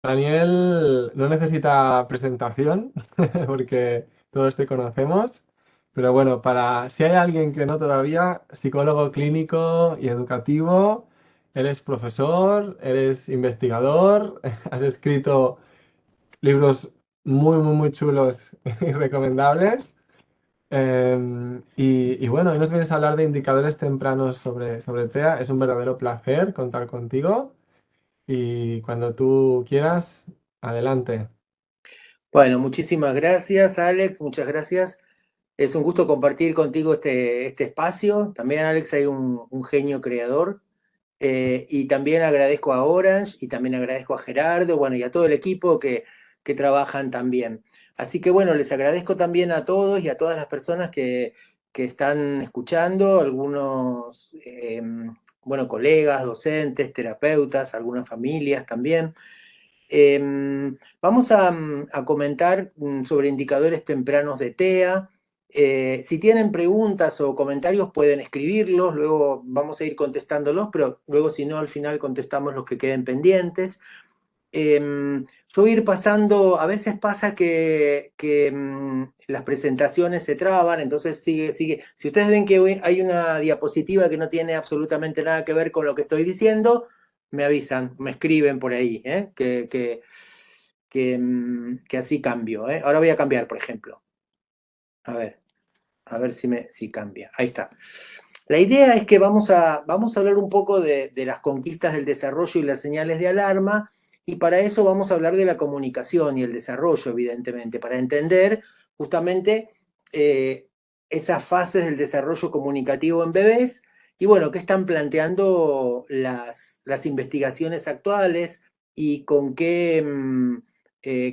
Daniel no necesita presentación porque todos te conocemos, pero bueno, si hay alguien que no todavía, psicólogo clínico y educativo, eres profesor, eres investigador, has escrito libros muy chulos y recomendables. Y bueno, hoy nos vienes a hablar de indicadores tempranos sobre TEA. Es un verdadero placer contar contigo y cuando tú quieras, adelante. Bueno, muchísimas gracias, Alex, muchas gracias. Es un gusto compartir contigo este espacio. También, Alex, hay un genio creador. Y también agradezco a Orange y también agradezco a Gerardo, bueno, y a todo el equipo que trabajan también. Así que bueno, les agradezco también a todos y a todas las personas que están escuchando, algunos, bueno, colegas, docentes, terapeutas, algunas familias también. Vamos a comentar sobre indicadores tempranos de TEA. Si tienen preguntas o comentarios pueden escribirlos, luego vamos a ir contestándolos, pero luego si no al final contestamos los que queden pendientes. Yo voy a ir pasando, a veces pasa que las presentaciones se traban, entonces sigue. Si ustedes ven que hoy hay una diapositiva que no tiene absolutamente nada que ver con lo que estoy diciendo, me avisan, me escriben por ahí, que así cambio. Ahora voy a cambiar, por ejemplo. A ver, a ver si cambia. Ahí está. La idea es que vamos a hablar un poco de las conquistas del desarrollo y las señales de alarma, y para eso vamos a hablar de la comunicación y el desarrollo, evidentemente, para entender justamente esas fases del desarrollo comunicativo en bebés, y bueno, qué están planteando las investigaciones actuales y con qué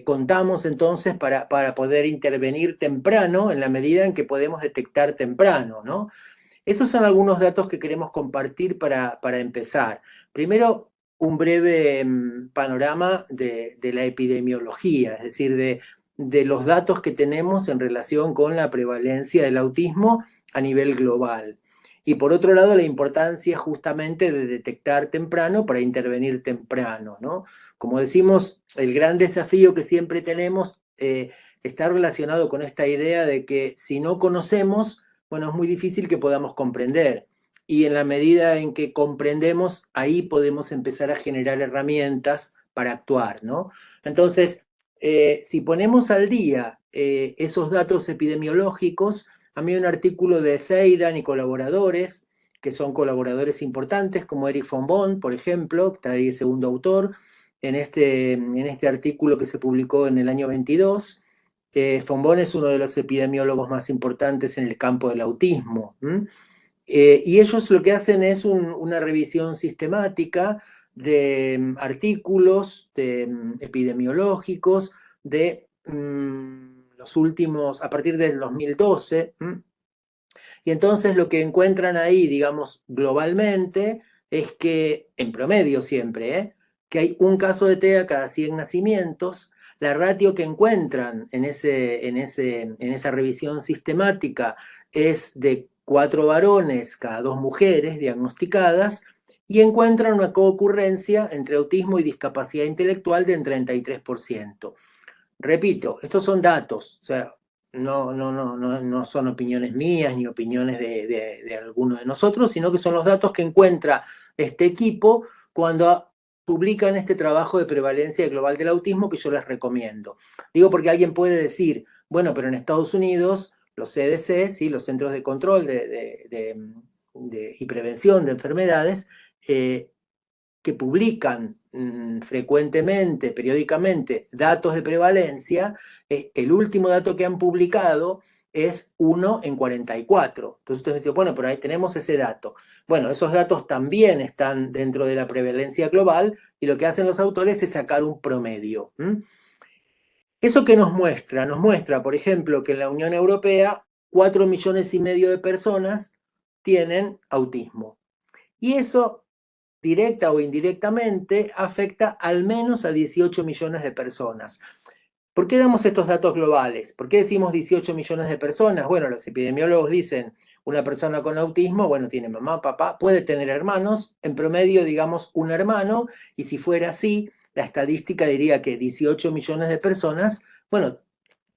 contamos entonces para poder intervenir temprano en la medida en que podemos detectar temprano, ¿no? Esos son algunos datos que queremos compartir para empezar. Primero, un breve panorama de la epidemiología, es decir, de los datos que tenemos en relación con la prevalencia del autismo a nivel global. Y por otro lado, la importancia justamente de detectar temprano para intervenir temprano, ¿no? Como decimos, el gran desafío que siempre tenemos está relacionado con esta idea de que si no conocemos, bueno, es muy difícil que podamos comprender. Y en la medida en que comprendemos, ahí podemos empezar a generar herramientas para actuar, ¿no? Entonces, si ponemos al día esos datos epidemiológicos, a mí un artículo de Seidan y colaboradores, que son colaboradores importantes, como Eric von Bond, por ejemplo, que está ahí segundo autor, en este artículo que se publicó en el año 22, Fombón es uno de los epidemiólogos más importantes en el campo del autismo. Y ellos lo que hacen es una revisión sistemática de artículos epidemiológicos de los últimos, a partir del 2012. Y entonces lo que encuentran ahí, digamos, globalmente, es que, en promedio siempre, que hay un caso de TEA cada 100 nacimientos. La ratio que encuentran en esa revisión sistemática es de 4 varones cada 2 mujeres diagnosticadas, y encuentran una coocurrencia entre autismo y discapacidad intelectual del 33%. Repito, estos son datos, o sea, no son opiniones mías ni opiniones de alguno de nosotros, sino que son los datos que encuentra este equipo cuando publican este trabajo de prevalencia global del autismo que yo les recomiendo. Digo porque alguien puede decir, bueno, pero en Estados Unidos los CDC, ¿sí? Los Centros de Control y Prevención de Enfermedades, que publican frecuentemente, periódicamente, datos de prevalencia, el último dato que han publicado es 1 en 44. Entonces ustedes dicen, bueno, pero ahí tenemos ese dato. Bueno, esos datos también están dentro de la prevalencia global, y lo que hacen los autores es sacar un promedio. ¿Eso qué nos muestra? Nos muestra, por ejemplo, que en la Unión Europea 4,5 millones de personas tienen autismo. Y eso, directa o indirectamente, afecta al menos a 18 millones de personas. ¿Por qué damos estos datos globales? ¿Por qué decimos 18 millones de personas? Bueno, los epidemiólogos dicen, una persona con autismo, bueno, tiene mamá, papá, puede tener hermanos, en promedio, digamos, un hermano, y si fuera así, la estadística diría que 18 millones de personas, bueno,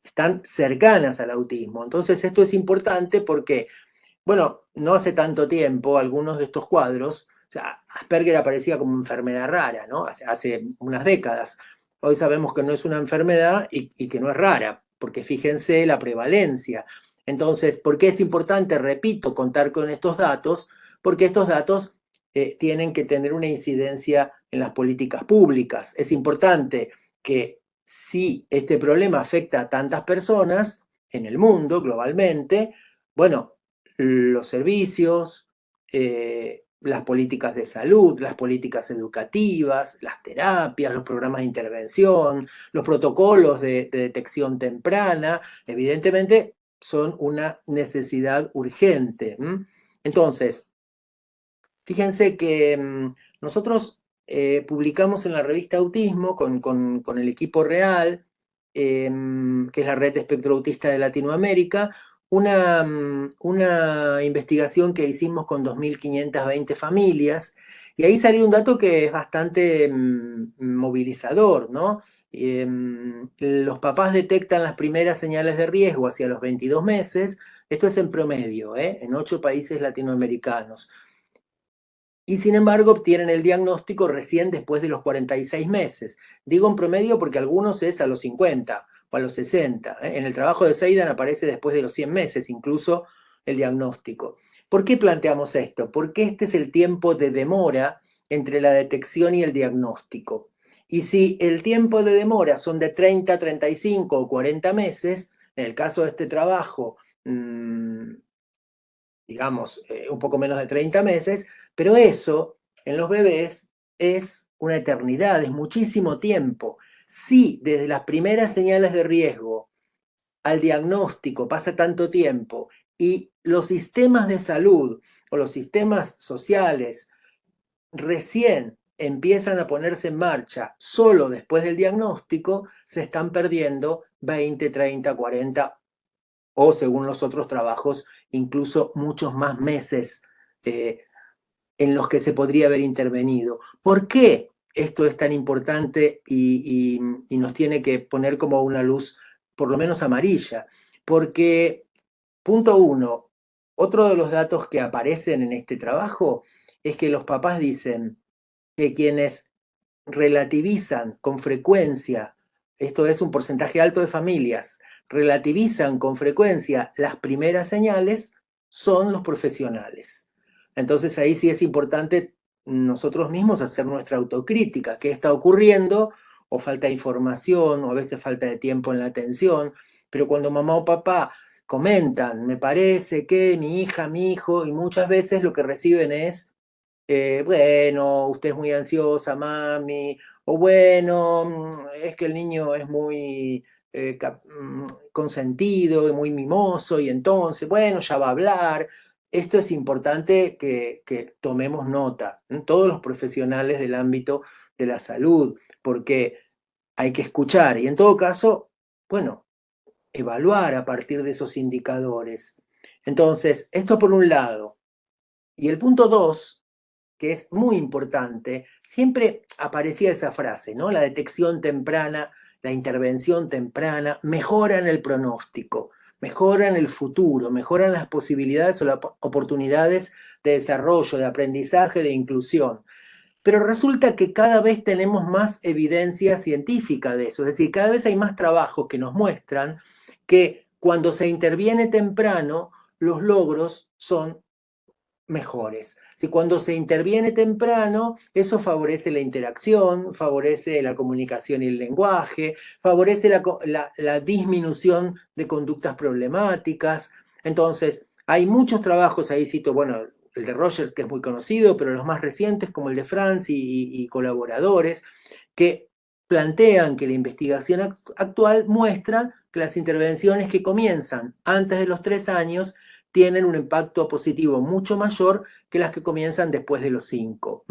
están cercanas al autismo. Entonces esto es importante porque, bueno, no hace tanto tiempo algunos de estos cuadros, o sea, Asperger aparecía como enfermedad rara, ¿no? Hace unas décadas. Hoy sabemos que no es una enfermedad y que no es rara, porque fíjense la prevalencia. Entonces, ¿por qué es importante, repito, contar con estos datos? Porque estos datos tienen que tener una incidencia en las políticas públicas. Es importante que si este problema afecta a tantas personas en el mundo, globalmente, bueno, los servicios, las políticas de salud, las políticas educativas, las terapias, los programas de intervención, los protocolos de detección temprana, evidentemente son una necesidad urgente. Entonces, fíjense que nosotros publicamos en la revista Autismo con el equipo real, que es la red de espectro autista de Latinoamérica, una investigación que hicimos con 2.520 familias, y ahí salió un dato que es bastante movilizador, ¿no? Los papás detectan las primeras señales de riesgo hacia los 22 meses, esto es en promedio, en 8 países latinoamericanos. Y sin embargo obtienen el diagnóstico recién después de los 46 meses. Digo en promedio porque algunos es a los 50 o a los 60. En el trabajo de Seidan aparece después de los 100 meses incluso el diagnóstico. ¿Por qué planteamos esto? Porque este es el tiempo de demora entre la detección y el diagnóstico. Y si el tiempo de demora son de 30, 35 o 40 meses, en el caso de este trabajo, digamos, un poco menos de 30 meses, pero eso en los bebés es una eternidad, es muchísimo tiempo. Si desde las primeras señales de riesgo al diagnóstico pasa tanto tiempo y los sistemas de salud o los sistemas sociales recién empiezan a ponerse en marcha solo después del diagnóstico, se están perdiendo 20, 30, 40 o, según los otros trabajos, incluso muchos más meses en los que se podría haber intervenido. ¿Por qué esto es tan importante y nos tiene que poner como una luz, por lo menos amarilla? Porque, punto uno, otro de los datos que aparecen en este trabajo es que los papás dicen que quienes relativizan con frecuencia, esto es un porcentaje alto de familias, relativizan con frecuencia las primeras señales, son los profesionales. Entonces ahí sí es importante nosotros mismos hacer nuestra autocrítica, qué está ocurriendo, o falta de información, o a veces falta de tiempo en la atención, pero cuando mamá o papá comentan, me parece que mi hija, mi hijo, y muchas veces lo que reciben es bueno, usted es muy ansiosa, mami, o bueno, es que el niño es muy consentido y muy mimoso, y entonces, bueno, ya va a hablar. Esto es importante que tomemos nota, todos los profesionales del ámbito de la salud, porque hay que escuchar y en todo caso, bueno, evaluar a partir de esos indicadores. Entonces, esto por un lado. Y el punto dos, que es muy importante, siempre aparecía esa frase, ¿no? La detección temprana, la intervención temprana, mejoran el pronóstico, mejoran el futuro, mejoran las posibilidades o las oportunidades de desarrollo, de aprendizaje, de inclusión. Pero resulta que cada vez tenemos más evidencia científica de eso, es decir, cada vez hay más trabajos que nos muestran que cuando se interviene temprano, los logros son mejores. Si cuando se interviene temprano, eso favorece la interacción, favorece la comunicación y el lenguaje, favorece la disminución de conductas problemáticas. Entonces, hay muchos trabajos, ahí cito, bueno, el de Rogers, que es muy conocido, pero los más recientes, como el de Franz y colaboradores, que plantean que la investigación actual muestra que las intervenciones que comienzan antes de los 3 años tienen un impacto positivo mucho mayor que las que comienzan después de los 5.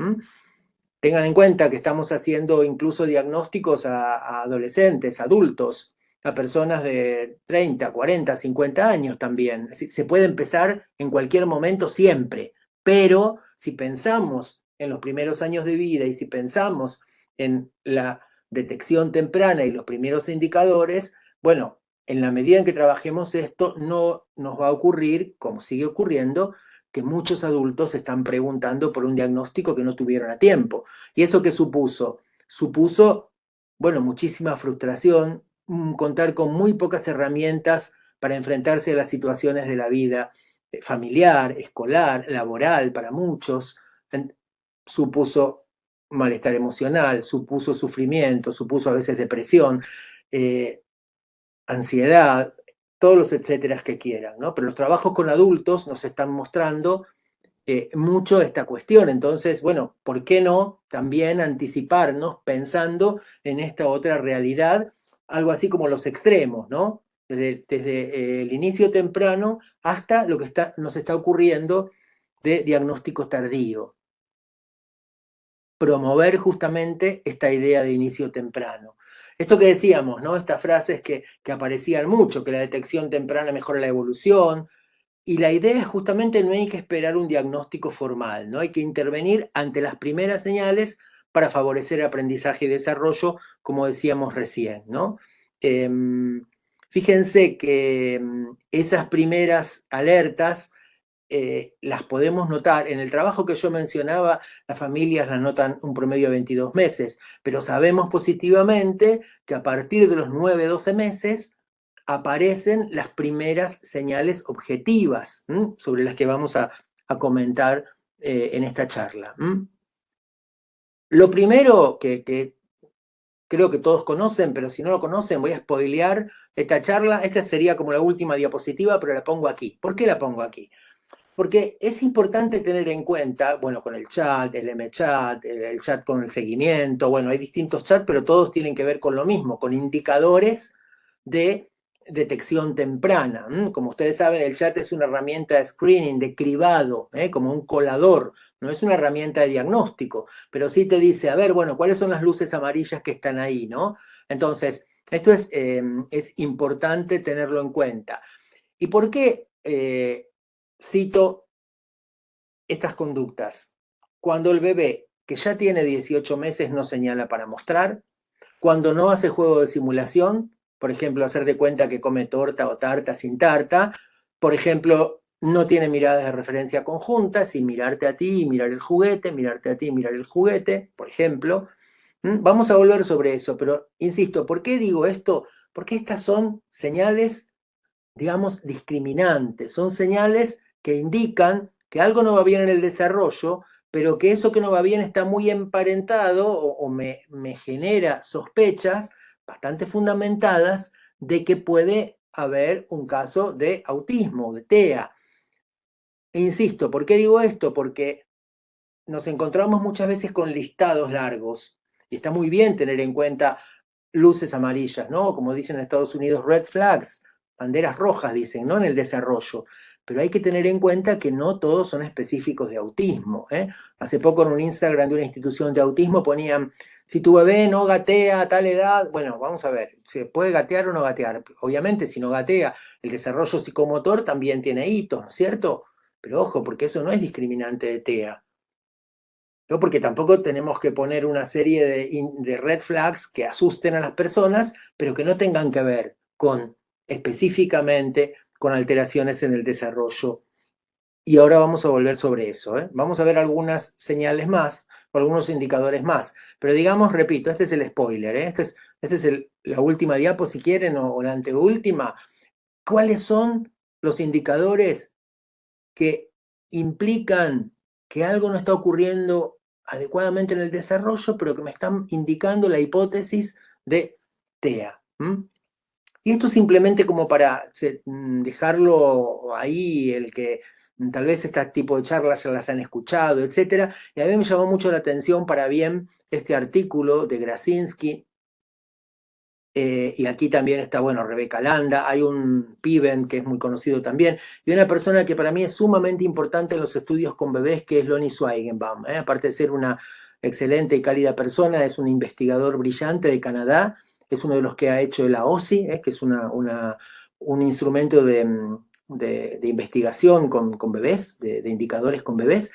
Tengan en cuenta que estamos haciendo incluso diagnósticos a adolescentes, adultos, a personas de 30, 40, 50 años también. Se puede empezar en cualquier momento siempre, pero si pensamos en los primeros años de vida y si pensamos en la detección temprana y los primeros indicadores, bueno, en la medida en que trabajemos esto, no nos va a ocurrir, como sigue ocurriendo, que muchos adultos se están preguntando por un diagnóstico que no tuvieron a tiempo. ¿Y eso qué supuso? Supuso, bueno, muchísima frustración, contar con muy pocas herramientas para enfrentarse a las situaciones de la vida familiar, escolar, laboral para muchos. Supuso malestar emocional, supuso sufrimiento, supuso a veces depresión, ansiedad, todos los etcéteras que quieran, ¿no? Pero los trabajos con adultos nos están mostrando mucho esta cuestión. Entonces, bueno, ¿por qué no también anticiparnos pensando en esta otra realidad? Algo así como los extremos, ¿no? Desde el inicio temprano hasta lo que nos está ocurriendo de diagnóstico tardío. Promover justamente esta idea de inicio temprano. Esto que decíamos, ¿no? Estas frases que aparecían mucho, que la detección temprana mejora la evolución, y la idea es justamente no hay que esperar un diagnóstico formal, ¿no? Hay que intervenir ante las primeras señales para favorecer aprendizaje y desarrollo, como decíamos recién, ¿no? Fíjense que esas primeras alertas las podemos notar. En el trabajo que yo mencionaba, las familias las notan un promedio de 22 meses, pero sabemos positivamente que a partir de los 9-12 meses aparecen las primeras señales objetivas sobre las que vamos a comentar en esta charla. Lo primero que creo que todos conocen, pero si no lo conocen voy a spoilear esta charla. Esta sería como la última diapositiva, pero la pongo aquí. ¿Por qué la pongo aquí? Porque es importante tener en cuenta, bueno, con el chat, el M-chat, el chat con el seguimiento, bueno, hay distintos chats, pero todos tienen que ver con lo mismo, con indicadores de detección temprana. Como ustedes saben, el chat es una herramienta de screening, de cribado, como un colador, no es una herramienta de diagnóstico, pero sí te dice, a ver, bueno, ¿cuáles son las luces amarillas que están ahí, no? Entonces, esto es importante tenerlo en cuenta. ¿Y por qué cito estas conductas? Cuando el bebé que ya tiene 18 meses no señala para mostrar, cuando no hace juego de simulación, por ejemplo, hacer de cuenta que come torta o tarta sin tarta, por ejemplo, no tiene miradas de referencia conjuntas, sin mirarte a ti y mirar el juguete, mirarte a ti y mirar el juguete, por ejemplo. Vamos a volver sobre eso, pero insisto, ¿por qué digo esto? Porque estas son señales, digamos, discriminantes, son señales que indican que algo no va bien en el desarrollo, pero que eso que no va bien está muy emparentado o me genera sospechas bastante fundamentadas de que puede haber un caso de autismo, de TEA. E insisto, ¿por qué digo esto? Porque nos encontramos muchas veces con listados largos y está muy bien tener en cuenta luces amarillas, ¿no? Como dicen en Estados Unidos, red flags, banderas rojas, dicen, ¿no? En el desarrollo. Pero hay que tener en cuenta que no todos son específicos de autismo. Hace poco en un Instagram de una institución de autismo ponían, si tu bebé no gatea a tal edad, bueno, vamos a ver, ¿se puede gatear o no gatear? Obviamente, si no gatea, el desarrollo psicomotor también tiene hitos, ¿no es cierto? Pero ojo, porque eso no es discriminante de TEA. ¿No? Porque tampoco tenemos que poner una serie de red flags que asusten a las personas, pero que no tengan que ver con específicamente con alteraciones en el desarrollo. Y ahora vamos a volver sobre eso. Vamos a ver algunas señales más o algunos indicadores más. Pero digamos, repito, este es el spoiler. Este es la última diapo, si quieren, o la anteúltima. ¿Cuáles son los indicadores que implican que algo no está ocurriendo adecuadamente en el desarrollo, pero que me están indicando la hipótesis de TEA? Y esto simplemente como para dejarlo ahí, el que tal vez este tipo de charlas ya las han escuchado, etcétera. Y a mí me llamó mucho la atención para bien este artículo de Grasinski. Y aquí también está, bueno, Rebeca Landa, hay un Piven que es muy conocido también, y una persona que para mí es sumamente importante en los estudios con bebés, que es Lonnie Swigenbaum. Aparte de ser una excelente y cálida persona, es un investigador brillante de Canadá, es uno de los que ha hecho el AOSI, que es un instrumento de investigación con bebés, de indicadores con bebés.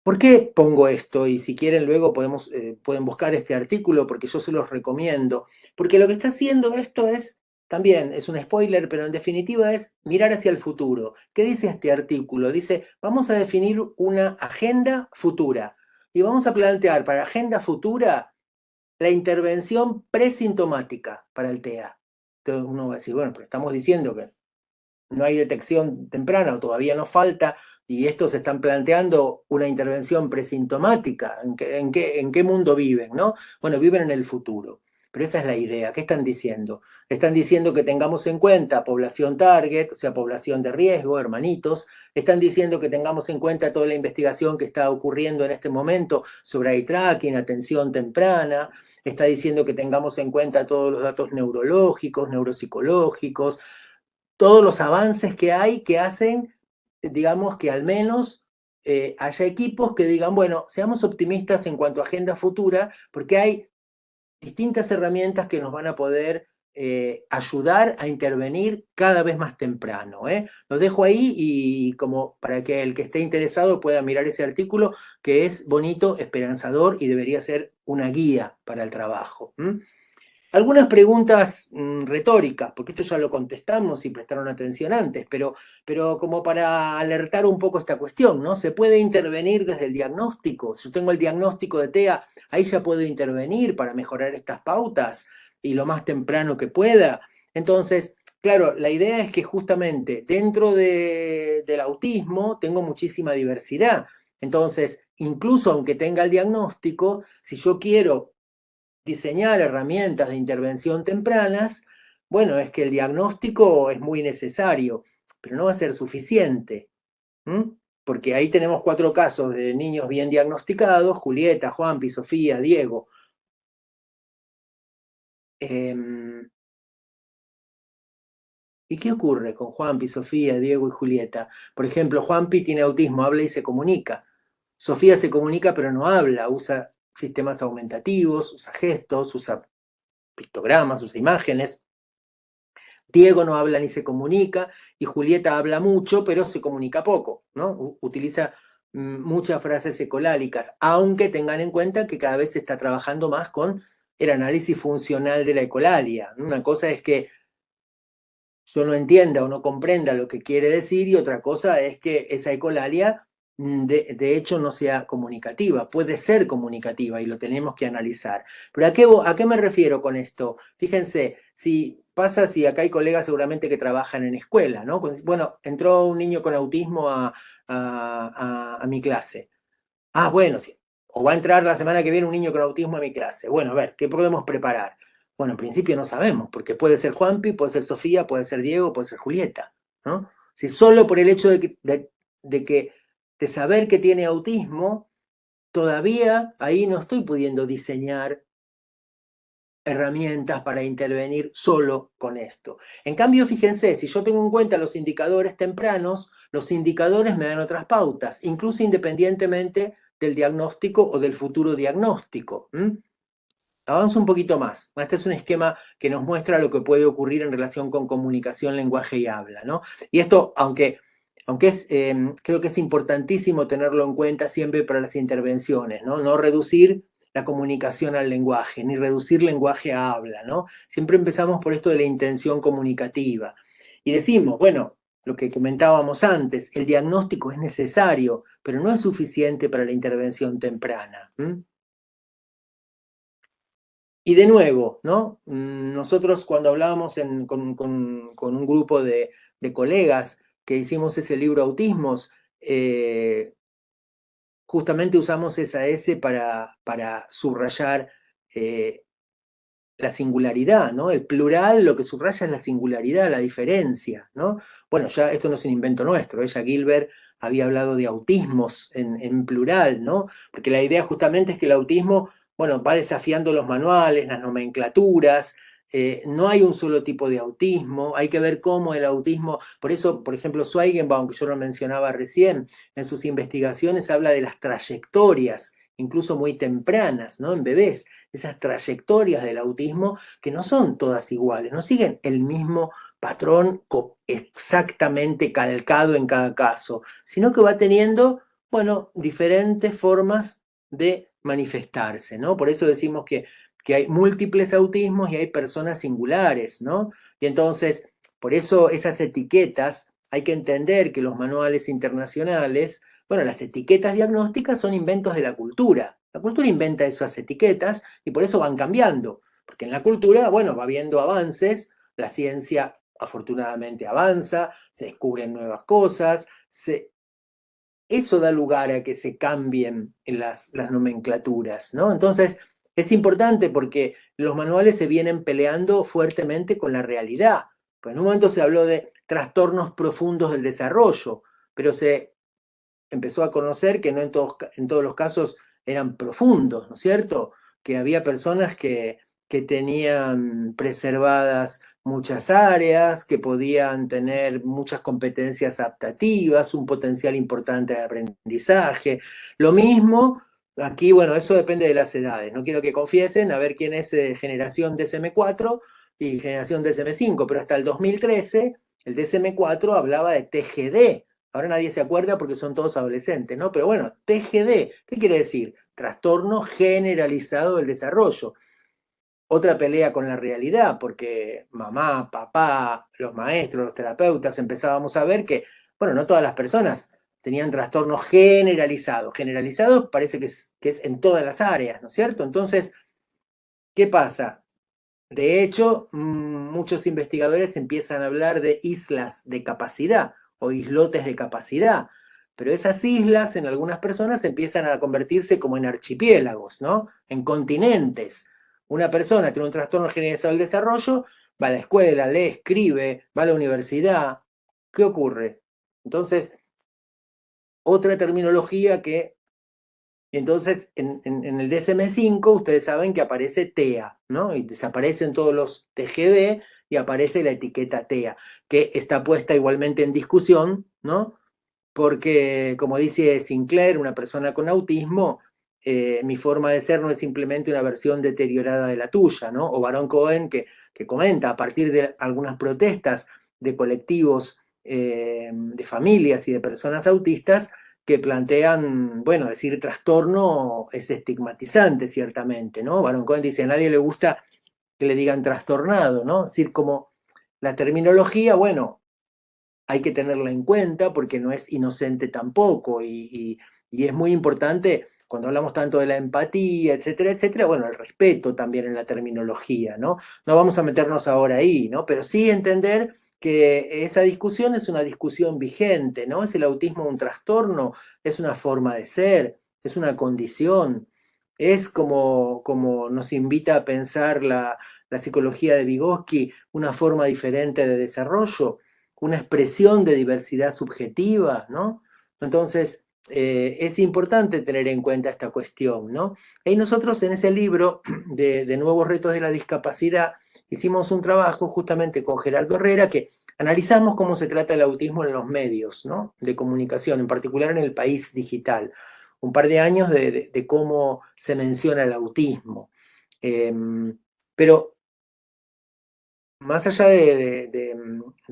¿Por qué pongo esto? Y si quieren luego pueden buscar este artículo porque yo se los recomiendo. Porque lo que está haciendo esto es, también es un spoiler, pero en definitiva es mirar hacia el futuro. ¿Qué dice este artículo? Dice, vamos a definir una agenda futura y vamos a plantear para agenda futura la intervención presintomática para el TEA. Entonces uno va a decir, bueno, pero estamos diciendo que no hay detección temprana o todavía nos falta, y estos están planteando una intervención presintomática. ¿En qué mundo viven, no? Bueno, viven en el futuro. Pero esa es la idea. ¿Qué están diciendo? Están diciendo que tengamos en cuenta población target, o sea, población de riesgo, hermanitos. Están diciendo que tengamos en cuenta toda la investigación que está ocurriendo en este momento sobre eye tracking, atención temprana. Está diciendo que tengamos en cuenta todos los datos neurológicos, neuropsicológicos, todos los avances que hay que hacen, digamos, que al menos haya equipos que digan, bueno, seamos optimistas en cuanto a agenda futura, porque hay distintas herramientas que nos van a poder ayudar a intervenir cada vez más temprano. Lo dejo ahí y como para que el que esté interesado pueda mirar ese artículo, que es bonito, esperanzador y debería ser una guía para el trabajo. Algunas preguntas retóricas, porque esto ya lo contestamos y prestaron atención antes, pero como para alertar un poco esta cuestión, ¿no? ¿Se puede intervenir desde el diagnóstico? Si yo tengo el diagnóstico de TEA, ahí ya puedo intervenir para mejorar estas pautas y lo más temprano que pueda. Entonces, claro, la idea es que justamente dentro del autismo tengo muchísima diversidad. Entonces, incluso aunque tenga el diagnóstico, si yo quiero diseñar herramientas de intervención tempranas, bueno, es que el diagnóstico es muy necesario, pero no va a ser suficiente, ¿m? Porque ahí tenemos 4 casos de niños bien diagnosticados: Julieta, Juanpi, Sofía, Diego. ¿Y qué ocurre con Juanpi, Sofía, Diego y Julieta? Por ejemplo, Juanpi tiene autismo, habla y se comunica. Sofía se comunica pero no habla, usa sistemas aumentativos, usa gestos, usa pictogramas, usa imágenes. Diego no habla ni se comunica, y Julieta habla mucho, pero se comunica poco, ¿no? Utiliza muchas frases ecolálicas, aunque tengan en cuenta que cada vez se está trabajando más con el análisis funcional de la ecolalia. Una cosa es que yo no entienda o no comprenda lo que quiere decir, y otra cosa es que esa ecolalia de hecho no sea comunicativa. Puede ser comunicativa y lo tenemos que analizar. Pero ¿a qué me refiero con esto? Fíjense, si pasa, si acá hay colegas seguramente que trabajan en escuela, ¿no? Bueno, entró un niño con autismo a mi clase. Ah, bueno, sí. O va a entrar la semana que viene un niño con autismo a mi clase. Bueno, a ver, ¿qué podemos preparar? Bueno, en principio no sabemos, porque puede ser Juanpi, puede ser Sofía, puede ser Diego, puede ser Julieta, ¿no? Si solo por el hecho de saber que tiene autismo, todavía ahí no estoy pudiendo diseñar herramientas para intervenir solo con esto. En cambio, fíjense, si yo tengo en cuenta los indicadores tempranos, los indicadores me dan otras pautas, incluso independientemente del diagnóstico o del futuro diagnóstico. Avanzo un poquito más. Este es un esquema que nos muestra lo que puede ocurrir en relación con comunicación, lenguaje y habla, ¿no? Y esto, aunque creo que es importantísimo tenerlo en cuenta siempre para las intervenciones, ¿no? No reducir la comunicación al lenguaje, ni reducir lenguaje a habla, ¿no? Siempre empezamos por esto de la intención comunicativa. Y decimos, bueno, lo que comentábamos antes, el diagnóstico es necesario, pero no es suficiente para la intervención temprana. Y de nuevo, ¿no? Nosotros cuando hablábamos con un grupo de colegas que hicimos ese libro Autismos, justamente usamos esa S para subrayar la singularidad, ¿no? El plural lo que subraya es la singularidad, la diferencia, ¿no? Bueno, ya esto no es un invento nuestro, ella Gilbert había hablado de autismos en plural, ¿no? Porque la idea justamente es que el autismo, bueno, va desafiando los manuales, las nomenclaturas. No hay un solo tipo de autismo, hay que ver cómo el autismo, por eso, por ejemplo, Zwijgenbaum, que yo lo mencionaba recién, en sus investigaciones habla de las trayectorias, incluso muy tempranas, ¿no? En bebés, esas trayectorias del autismo que no son todas iguales, no siguen el mismo patrón exactamente calcado en cada caso, sino que va teniendo bueno, diferentes formas de manifestarse, ¿no? Por eso decimos que hay múltiples autismos y hay personas singulares, ¿no? Y entonces, por eso esas etiquetas, hay que entender que los manuales internacionales, bueno, las etiquetas diagnósticas son inventos de la cultura. La cultura inventa esas etiquetas y por eso van cambiando, porque en la cultura, bueno, va habiendo avances, la ciencia afortunadamente avanza, se descubren nuevas cosas, eso da lugar a que se cambien las nomenclaturas, ¿no? Entonces, es importante porque los manuales se vienen peleando fuertemente con la realidad. Pues en un momento se habló de trastornos profundos del desarrollo, pero se empezó a conocer que no en todos los casos eran profundos, ¿no es cierto? Que había personas que tenían preservadas muchas áreas, que podían tener muchas competencias adaptativas, un potencial importante de aprendizaje. Lo mismo, aquí, bueno, eso depende de las edades. No quiero que confiesen a ver quién es generación DSM-4 y generación DSM-5, pero hasta el 2013 el DSM-4 hablaba de TGD. Ahora nadie se acuerda porque son todos adolescentes, ¿no? Pero bueno, TGD, ¿qué quiere decir? Trastorno generalizado del desarrollo. Otra pelea con la realidad, porque mamá, papá, los maestros, los terapeutas empezábamos a ver que, bueno, no todas las personas tenían trastorno generalizado. Generalizado parece que es en todas las áreas, ¿no es cierto? Entonces, ¿qué pasa? De hecho, muchos investigadores empiezan a hablar de islas de capacidad o islotes de capacidad, pero esas islas en algunas personas empiezan a convertirse como en archipiélagos, ¿no? En continentes. Una persona tiene un trastorno generalizado del desarrollo, va a la escuela, lee, escribe, va a la universidad. ¿Qué ocurre? Entonces, otra terminología que entonces, en el DSM-5 ustedes saben que aparece TEA, ¿no? Y desaparecen todos los TGD y aparece la etiqueta TEA, que está puesta igualmente en discusión, ¿no? Porque, como dice Sinclair, una persona con autismo, mi forma de ser no es simplemente una versión deteriorada de la tuya, ¿no? O Baron Cohen, que comenta a partir de algunas protestas de colectivos, de familias y de personas autistas, que plantean, bueno, decir trastorno es estigmatizante, ciertamente, ¿no? Baron Cohen dice, a nadie le gusta que le digan trastornado, ¿no? Es decir, como la terminología, bueno, hay que tenerla en cuenta porque no es inocente tampoco y es muy importante cuando hablamos tanto de la empatía, etcétera, bueno, el respeto también en la terminología, ¿no? No vamos a meternos ahora ahí, ¿no? Pero sí entender que esa discusión es una discusión vigente, ¿no? ¿Es el autismo un trastorno? ¿Es una forma de ser? ¿Es una condición? Es como nos invita a pensar la psicología de Vygotsky, una forma diferente de desarrollo, una expresión de diversidad subjetiva, ¿no? Entonces, es importante tener en cuenta esta cuestión, ¿no? Y nosotros en ese libro de Nuevos Retos de la Discapacidad hicimos un trabajo justamente con Gerardo Herrera que analizamos cómo se trata el autismo en los medios, ¿no? De comunicación, en particular en el país digital. Un par de años de cómo se menciona el autismo. Pero más allá de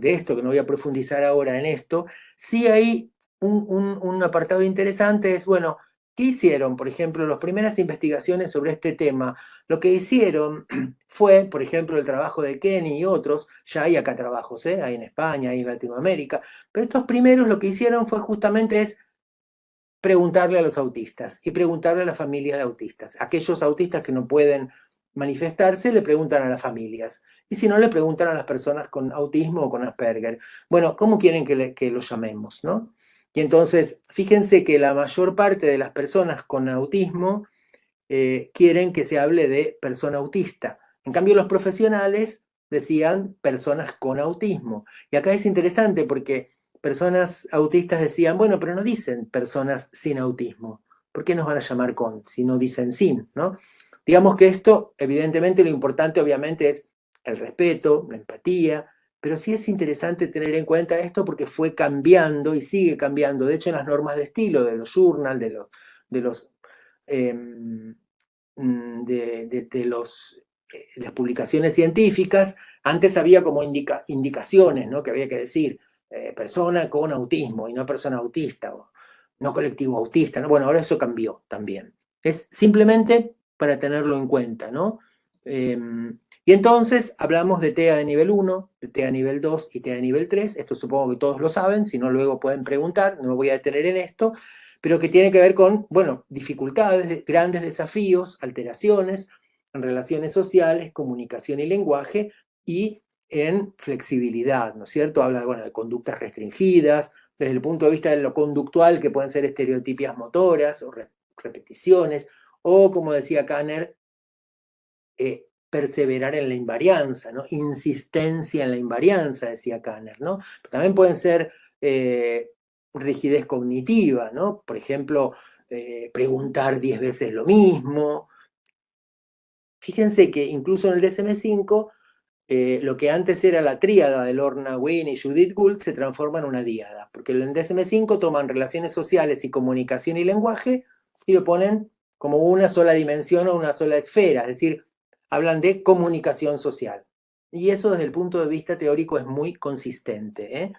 esto, que no voy a profundizar ahora en esto, sí hay un apartado interesante, es, bueno, ¿qué hicieron? Por ejemplo, las primeras investigaciones sobre este tema, lo que hicieron fue, por ejemplo, el trabajo de Kenny y otros, ya hay acá trabajos, ¿eh? Hay en España, hay en Latinoamérica, pero estos primeros lo que hicieron fue justamente es preguntarle a los autistas y preguntarle a las familias de autistas. Aquellos autistas que no pueden manifestarse le preguntan a las familias. Y si no, le preguntan a las personas con autismo o con Asperger. Bueno, ¿cómo quieren que lo llamemos, no? Y entonces, fíjense que la mayor parte de las personas con autismo quieren que se hable de persona autista. En cambio, los profesionales decían personas con autismo. Y acá es interesante porque personas autistas decían, bueno, pero no dicen personas sin autismo. ¿Por qué nos van a llamar con si no dicen sin, ¿no? Digamos que esto, evidentemente, lo importante obviamente es el respeto, la empatía, pero sí es interesante tener en cuenta esto porque fue cambiando y sigue cambiando. De hecho, en las normas de estilo de los journal, de los eh, las publicaciones científicas, antes había como indicaciones, ¿no? Que había que decir persona con autismo y no persona autista. no colectivo autista, ¿no? Bueno, ahora eso cambió también. Es simplemente para tenerlo en cuenta, ¿no? Y entonces hablamos de TEA de nivel 1, de TEA de nivel 2 y TEA de nivel 3. Esto supongo que todos lo saben, si no luego pueden preguntar, no me voy a detener en esto, pero que tiene que ver con, bueno, dificultades, grandes desafíos, alteraciones en relaciones sociales, comunicación y lenguaje, y en flexibilidad, ¿no es cierto? Habla, bueno, de conductas restringidas, desde el punto de vista de lo conductual, que pueden ser estereotipias motoras o repeticiones, o como decía Kanner, perseverar en la invarianza, ¿no? Insistencia en la invarianza, decía Kanner, ¿no? Pero también pueden ser rigidez cognitiva, ¿no? Por ejemplo, preguntar 10 veces lo mismo. Fíjense que incluso en el DSM-5 lo que antes era la tríada de Lorna Wynne y Judith Gould se transforma en una díada, porque en el DSM-5 toman relaciones sociales y comunicación y lenguaje y lo ponen como una sola dimensión o una sola esfera, es decir, hablan de comunicación social. Y eso desde el punto de vista teórico es muy consistente, ¿eh?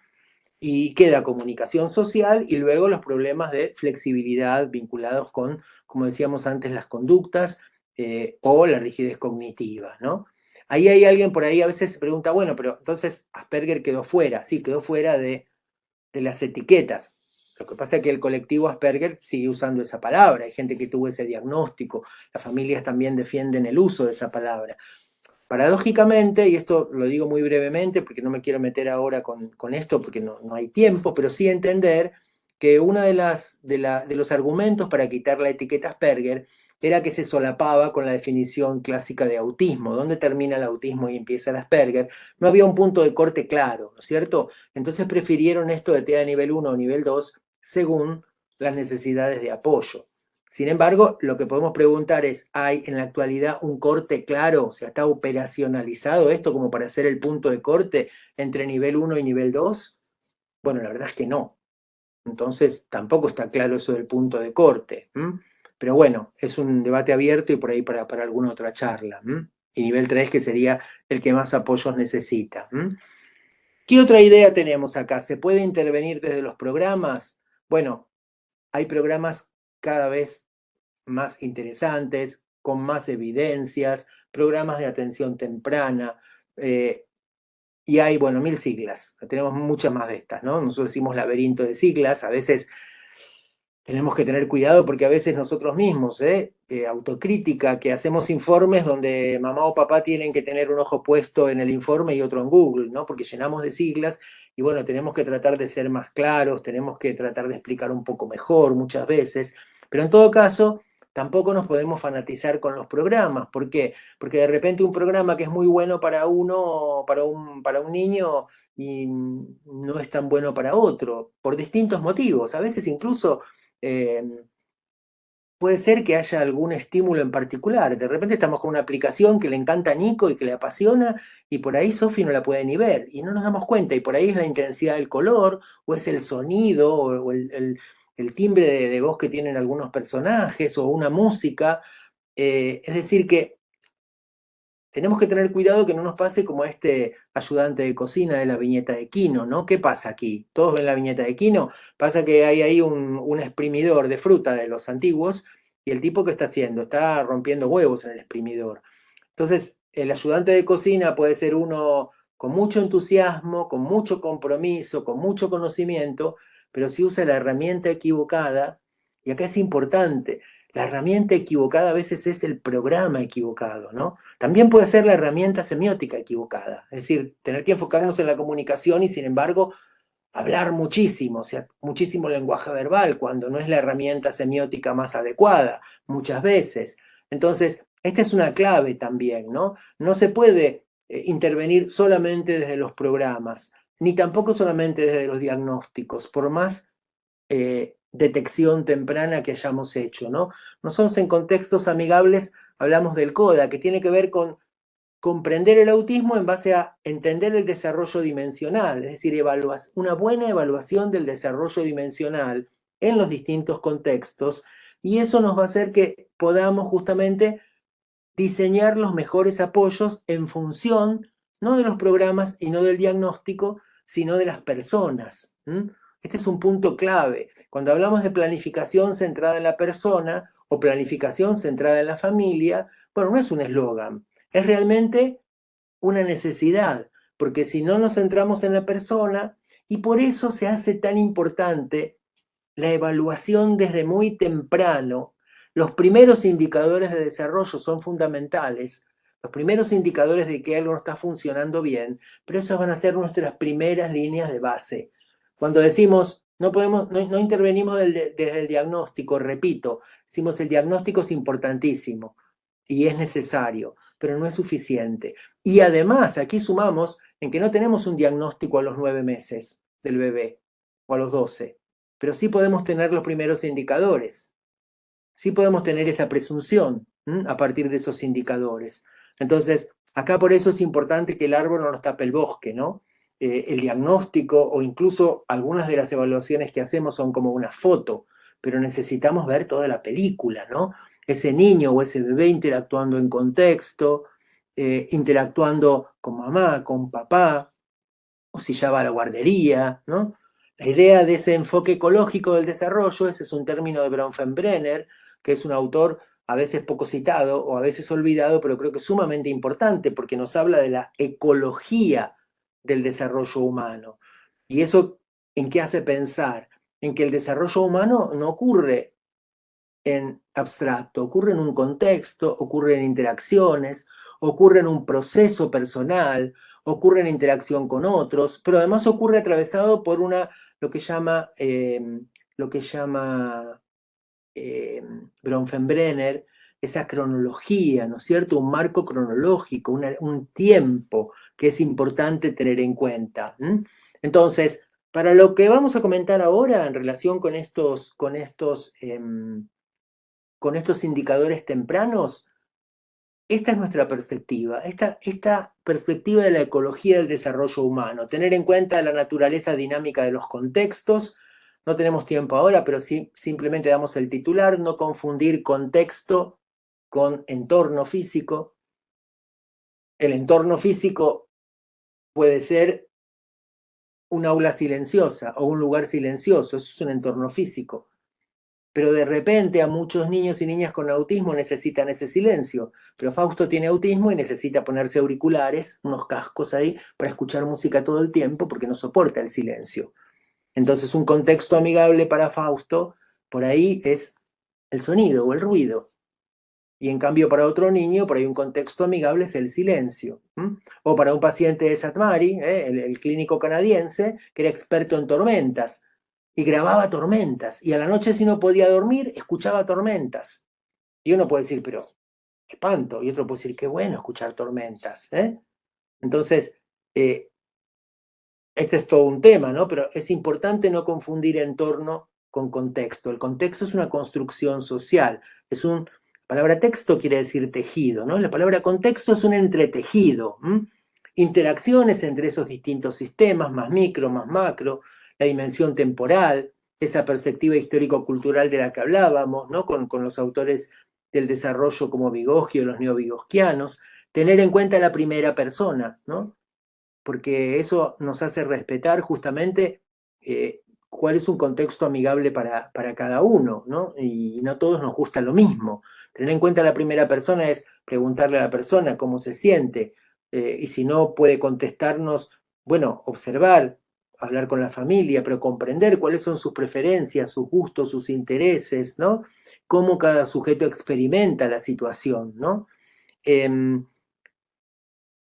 Y queda comunicación social y luego los problemas de flexibilidad vinculados con, como decíamos antes, las conductas o la rigidez cognitiva, ¿no? Ahí hay alguien por ahí a veces se pregunta, bueno, pero entonces Asperger quedó fuera, sí, quedó fuera de las etiquetas. Lo que pasa es que el colectivo Asperger sigue usando esa palabra, hay gente que tuvo ese diagnóstico, las familias también defienden el uso de esa palabra. Paradójicamente, y esto lo digo muy brevemente porque no me quiero meter ahora con esto porque no hay tiempo, pero sí entender que uno de los argumentos para quitar la etiqueta Asperger era que se solapaba con la definición clásica de autismo. ¿Dónde termina el autismo y empieza el Asperger? No había un punto de corte claro, ¿no es cierto? Entonces prefirieron esto de TEA nivel 1 o nivel 2 según las necesidades de apoyo. Sin embargo, lo que podemos preguntar es, ¿hay en la actualidad un corte claro? O sea, ¿está operacionalizado esto como para hacer el punto de corte entre nivel 1 y nivel 2? Bueno, la verdad es que no. Entonces, tampoco está claro eso del punto de corte. Pero bueno, es un debate abierto y por ahí para alguna otra charla. Y nivel 3 que sería el que más apoyos necesita. ¿Qué otra idea tenemos acá? ¿Se puede intervenir desde los programas? Bueno, hay programas cada vez más interesantes, con más evidencias, programas de atención temprana, y hay, bueno, 1000 siglas, tenemos muchas más de estas, ¿no? Nosotros decimos laberinto de siglas, a veces tenemos que tener cuidado porque a veces nosotros mismos, autocrítica, que hacemos informes donde mamá o papá tienen que tener un ojo puesto en el informe y otro en Google, ¿no? Porque llenamos de siglas y bueno, tenemos que tratar de ser más claros, tenemos que tratar de explicar un poco mejor muchas veces, pero en todo caso, tampoco nos podemos fanatizar con los programas. ¿Por qué? Porque de repente un programa que es muy bueno para uno, para un niño, y no es tan bueno para otro, por distintos motivos. A veces incluso eh, puede ser que haya algún estímulo en particular. De repente estamos con una aplicación que le encanta a Nico y que le apasiona, y por ahí Sofi no la puede ni ver, y no nos damos cuenta, y por ahí es la intensidad del color, o es el sonido, o el timbre de voz que tienen algunos personajes, o una música. Es decir, que tenemos que tener cuidado que no nos pase como a este ayudante de cocina de la viñeta de Kino, ¿no? ¿Qué pasa aquí? ¿Todos ven la viñeta de Kino? Pasa que hay ahí un exprimidor de fruta de los antiguos y el tipo que está haciendo, está rompiendo huevos en el exprimidor. Entonces, el ayudante de cocina puede ser uno con mucho entusiasmo, con mucho compromiso, con mucho conocimiento, pero si usa la herramienta equivocada, y acá es importante, la herramienta equivocada a veces es el programa equivocado, ¿no? También puede ser la herramienta semiótica equivocada, es decir, tener que enfocarnos en la comunicación y sin embargo hablar muchísimo, o sea, muchísimo lenguaje verbal, cuando no es la herramienta semiótica más adecuada, muchas veces. Entonces, esta es una clave también, ¿no? No se puede intervenir solamente desde los programas, ni tampoco solamente desde los diagnósticos, por más detección temprana que hayamos hecho, ¿no? Nosotros en contextos amigables hablamos del CODA, que tiene que ver con comprender el autismo en base a entender el desarrollo dimensional, es decir, una buena evaluación del desarrollo dimensional en los distintos contextos, y eso nos va a hacer que podamos justamente diseñar los mejores apoyos en función no de los programas y no del diagnóstico, sino de las personas. Este es un punto clave. Cuando hablamos de planificación centrada en la persona o planificación centrada en la familia, bueno, no es un eslogan, es realmente una necesidad, porque si no nos centramos en la persona, y por eso se hace tan importante la evaluación desde muy temprano. Los primeros indicadores de desarrollo son fundamentales, los primeros indicadores de que algo no está funcionando bien, pero esos van a ser nuestras primeras líneas de base. Cuando decimos, no intervenimos desde el diagnóstico, repito, decimos el diagnóstico es importantísimo y es necesario, pero no es suficiente. Y además, aquí sumamos en que no tenemos un diagnóstico a los 9 meses del bebé o a los 12, pero sí podemos tener los primeros indicadores, sí podemos tener esa presunción a partir de esos indicadores. Entonces, acá por eso es importante que el árbol no nos tape el bosque, ¿no? El diagnóstico o incluso algunas de las evaluaciones que hacemos son como una foto, pero necesitamos ver toda la película, ¿no? Ese niño o ese bebé interactuando en contexto, interactuando con mamá, con papá, o si ya va a la guardería, ¿no? La idea de ese enfoque ecológico del desarrollo, ese es un término de Bronfenbrenner, que es un autor a veces poco citado o a veces olvidado, pero creo que sumamente importante porque nos habla de la ecología del desarrollo humano. ¿Y eso en qué hace pensar? En que el desarrollo humano no ocurre en abstracto, ocurre en un contexto, ocurre en interacciones, ocurre en un proceso personal, ocurre en interacción con otros, pero además ocurre atravesado por lo que llama, lo que llama Bronfenbrenner, esa cronología, ¿no es cierto? Un marco cronológico, un tiempo que es importante tener en cuenta. Entonces, para lo que vamos a comentar ahora en relación con estos indicadores tempranos, esta es nuestra perspectiva, esta perspectiva de la ecología del desarrollo humano, tener en cuenta la naturaleza dinámica de los contextos. No tenemos tiempo ahora, pero sí, simplemente damos el titular, no confundir contexto con entorno físico. El entorno físico puede ser un aula silenciosa o un lugar silencioso, eso es un entorno físico. Pero de repente a muchos niños y niñas con autismo necesitan ese silencio. Pero Fausto tiene autismo y necesita ponerse auriculares, unos cascos ahí, para escuchar música todo el tiempo porque no soporta el silencio. Entonces un contexto amigable para Fausto, por ahí es el sonido o el ruido. Y en cambio para otro niño, por ahí un contexto amigable es el silencio. O para un paciente de Satmari, el clínico canadiense, que era experto en tormentas, y grababa tormentas. Y a la noche si no podía dormir, escuchaba tormentas. Y uno puede decir, pero qué espanto. Y otro puede decir, qué bueno escuchar tormentas. Entonces, este es todo un tema, ¿no? Pero es importante no confundir entorno con contexto. El contexto es una construcción social. La palabra texto quiere decir tejido, ¿no? La palabra contexto es un entretejido. Interacciones entre esos distintos sistemas, más micro, más macro, la dimensión temporal, esa perspectiva histórico-cultural de la que hablábamos, ¿no? Con los autores del desarrollo como Vygotsky o los neovigotskianos, tener en cuenta la primera persona, ¿no? Porque eso nos hace respetar justamente cuál es un contexto amigable para cada uno, ¿no? Y no a todos nos gusta lo mismo. Tener en cuenta la primera persona es preguntarle a la persona cómo se siente, y si no puede contestarnos, bueno, observar, hablar con la familia, pero comprender cuáles son sus preferencias, sus gustos, sus intereses, ¿no? Cómo cada sujeto experimenta la situación, ¿no?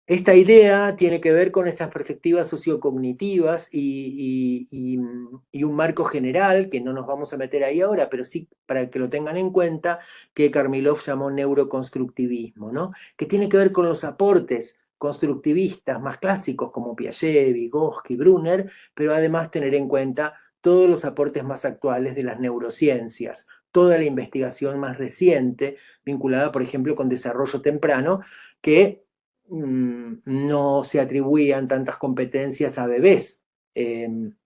Esta idea tiene que ver con estas perspectivas sociocognitivas y un marco general, que no nos vamos a meter ahí ahora, pero sí para que lo tengan en cuenta, que Karmilov llamó neuroconstructivismo, ¿no? Que tiene que ver con los aportes constructivistas más clásicos como Piaget, Vygotsky, Brunner, pero además tener en cuenta todos los aportes más actuales de las neurociencias, toda la investigación más reciente vinculada, por ejemplo, con desarrollo temprano, que no se atribuían tantas competencias a bebés en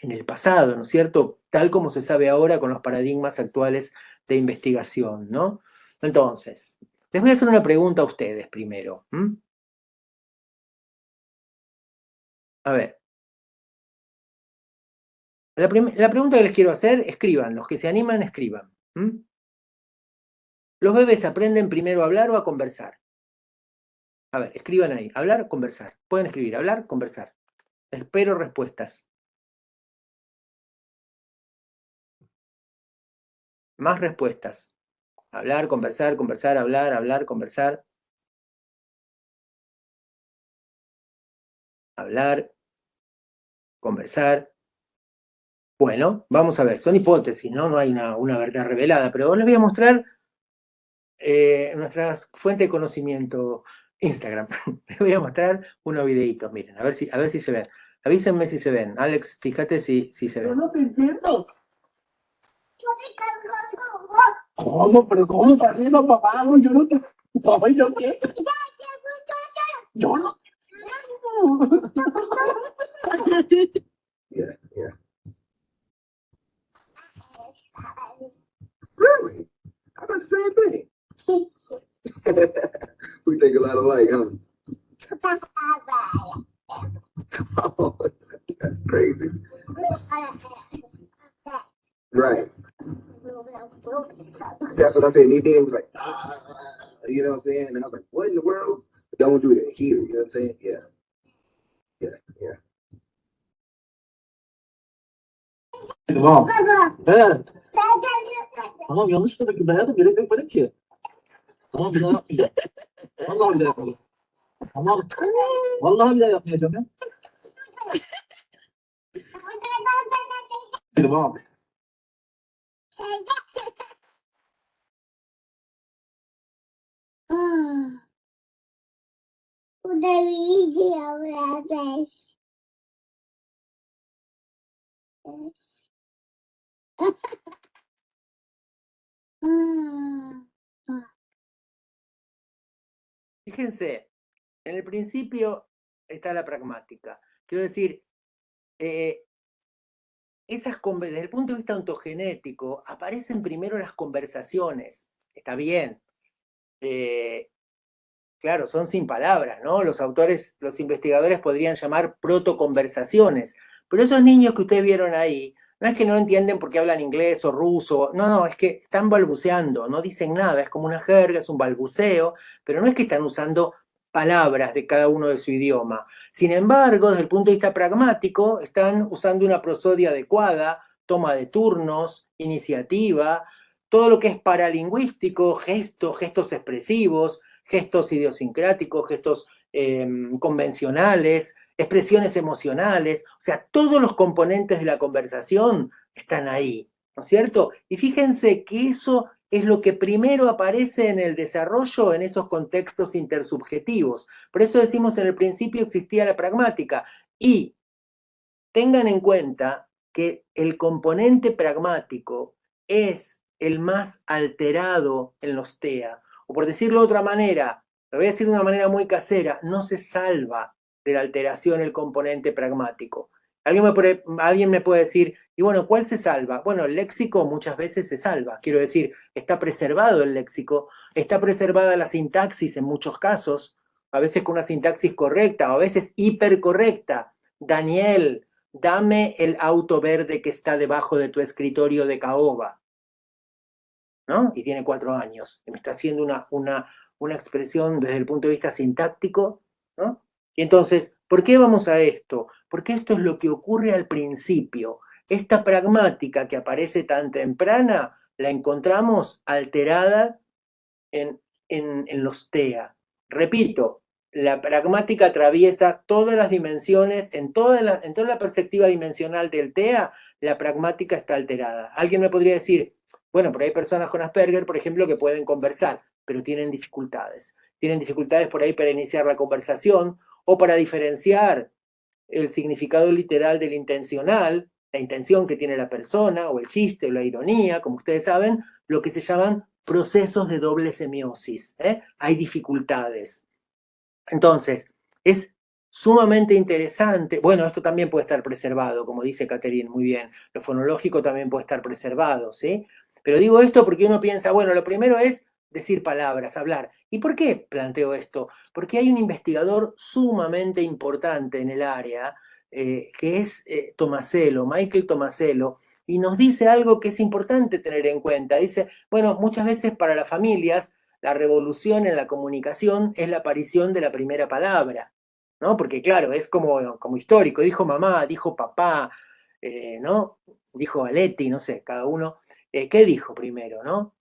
el pasado, ¿no es cierto? Tal como se sabe ahora con los paradigmas actuales de investigación, ¿no? Entonces, les voy a hacer una pregunta a ustedes primero. A ver, La pregunta que les quiero hacer, escriban, los que se animan, escriban. ¿Los bebés aprenden primero a hablar o a conversar? A ver, escriban ahí, hablar, conversar. Pueden escribir, hablar, conversar. Espero respuestas. Más respuestas. Hablar, conversar, conversar, hablar, conversar. Hablar, conversar. Bueno, vamos a ver, son hipótesis, ¿no? No hay una verdad revelada, pero les voy a mostrar nuestra fuente de conocimiento, Instagram. Les voy a mostrar unos videitos, miren, a ver si se ven. Avísenme si se ven. Alex, fíjate si se ven. Yo no te entiendo. ¿Cómo? ¿Pero cómo está haciendo papá? Yo no te... Papá, ¿yo qué? Yo no... Yeah, yeah. Really? I thought the same thing. We think a lot alike, huh? Oh, that's crazy. Right. That's what I said. And he did. He was like, you know what I'm saying? And I was like, what in the world? Don't do that here. You know what I'm saying? Yeah. Yeah. Yeah. Tamam. He. Tamam yanlışlıkla da dayadı gerek yok ki. Tamam bir daha yapmayacağım. Vallahi bir daha yapmayacağım. Tamam. Vallahi bir daha yapmayacağım ya. Tamam. Udah video berapa? Fíjense, en el principio está la pragmática. Quiero decir, desde el punto de vista ontogenético, aparecen primero las conversaciones. Está bien. Claro, son sin palabras, ¿no? Los autores, los investigadores podrían llamar protoconversaciones. Pero esos niños que ustedes vieron ahí, no es que no entienden por qué hablan inglés o ruso, no, es que están balbuceando, no dicen nada, es como una jerga, es un balbuceo, pero no es que están usando palabras de cada uno de su idioma. Sin embargo, desde el punto de vista pragmático, están usando una prosodia adecuada, toma de turnos, iniciativa, todo lo que es paralingüístico, gestos expresivos, gestos idiosincráticos, gestos convencionales, expresiones emocionales, o sea, todos los componentes de la conversación están ahí, ¿no es cierto? Y fíjense que eso es lo que primero aparece en el desarrollo en esos contextos intersubjetivos. Por eso decimos en el principio existía la pragmática. Y tengan en cuenta que el componente pragmático es el más alterado en los TEA. O por decirlo de otra manera, lo voy a decir de una manera muy casera, no se salva de la alteración el componente pragmático. Alguien me puede decir, y bueno, ¿cuál se salva? Bueno, el léxico muchas veces se salva. Quiero decir, está preservado el léxico, está preservada la sintaxis en muchos casos, a veces con una sintaxis correcta, o a veces hipercorrecta. Daniel, dame el auto verde que está debajo de tu escritorio de caoba, ¿no? Y tiene 4 años. Y me está haciendo una expresión desde el punto de vista sintáctico, ¿no? Y entonces, ¿por qué vamos a esto? Porque esto es lo que ocurre al principio. Esta pragmática que aparece tan temprana, la encontramos alterada en los TEA. Repito, la pragmática atraviesa todas las dimensiones, en toda la perspectiva dimensional del TEA, la pragmática está alterada. Alguien me podría decir, bueno, pero hay personas con Asperger, por ejemplo, que pueden conversar, pero tienen dificultades. Tienen dificultades por ahí para iniciar la conversación o para diferenciar el significado literal del intencional, la intención que tiene la persona, o el chiste, o la ironía, como ustedes saben, lo que se llaman procesos de doble semiosis. Hay dificultades. Entonces, es sumamente interesante. Bueno, esto también puede estar preservado, como dice Catherine muy bien. Lo fonológico también puede estar preservado, ¿sí? Pero digo esto porque uno piensa, bueno, lo primero es decir palabras, hablar. ¿Y por qué planteo esto? Porque hay un investigador sumamente importante en el área, que es Tomasello, Michael Tomasello, y nos dice algo que es importante tener en cuenta. Dice, bueno, muchas veces para las familias la revolución en la comunicación es la aparición de la primera palabra, ¿no? Porque claro, es como histórico, dijo mamá, dijo papá, ¿no? Dijo Aletti, no sé, cada uno. ¿Qué dijo primero, no?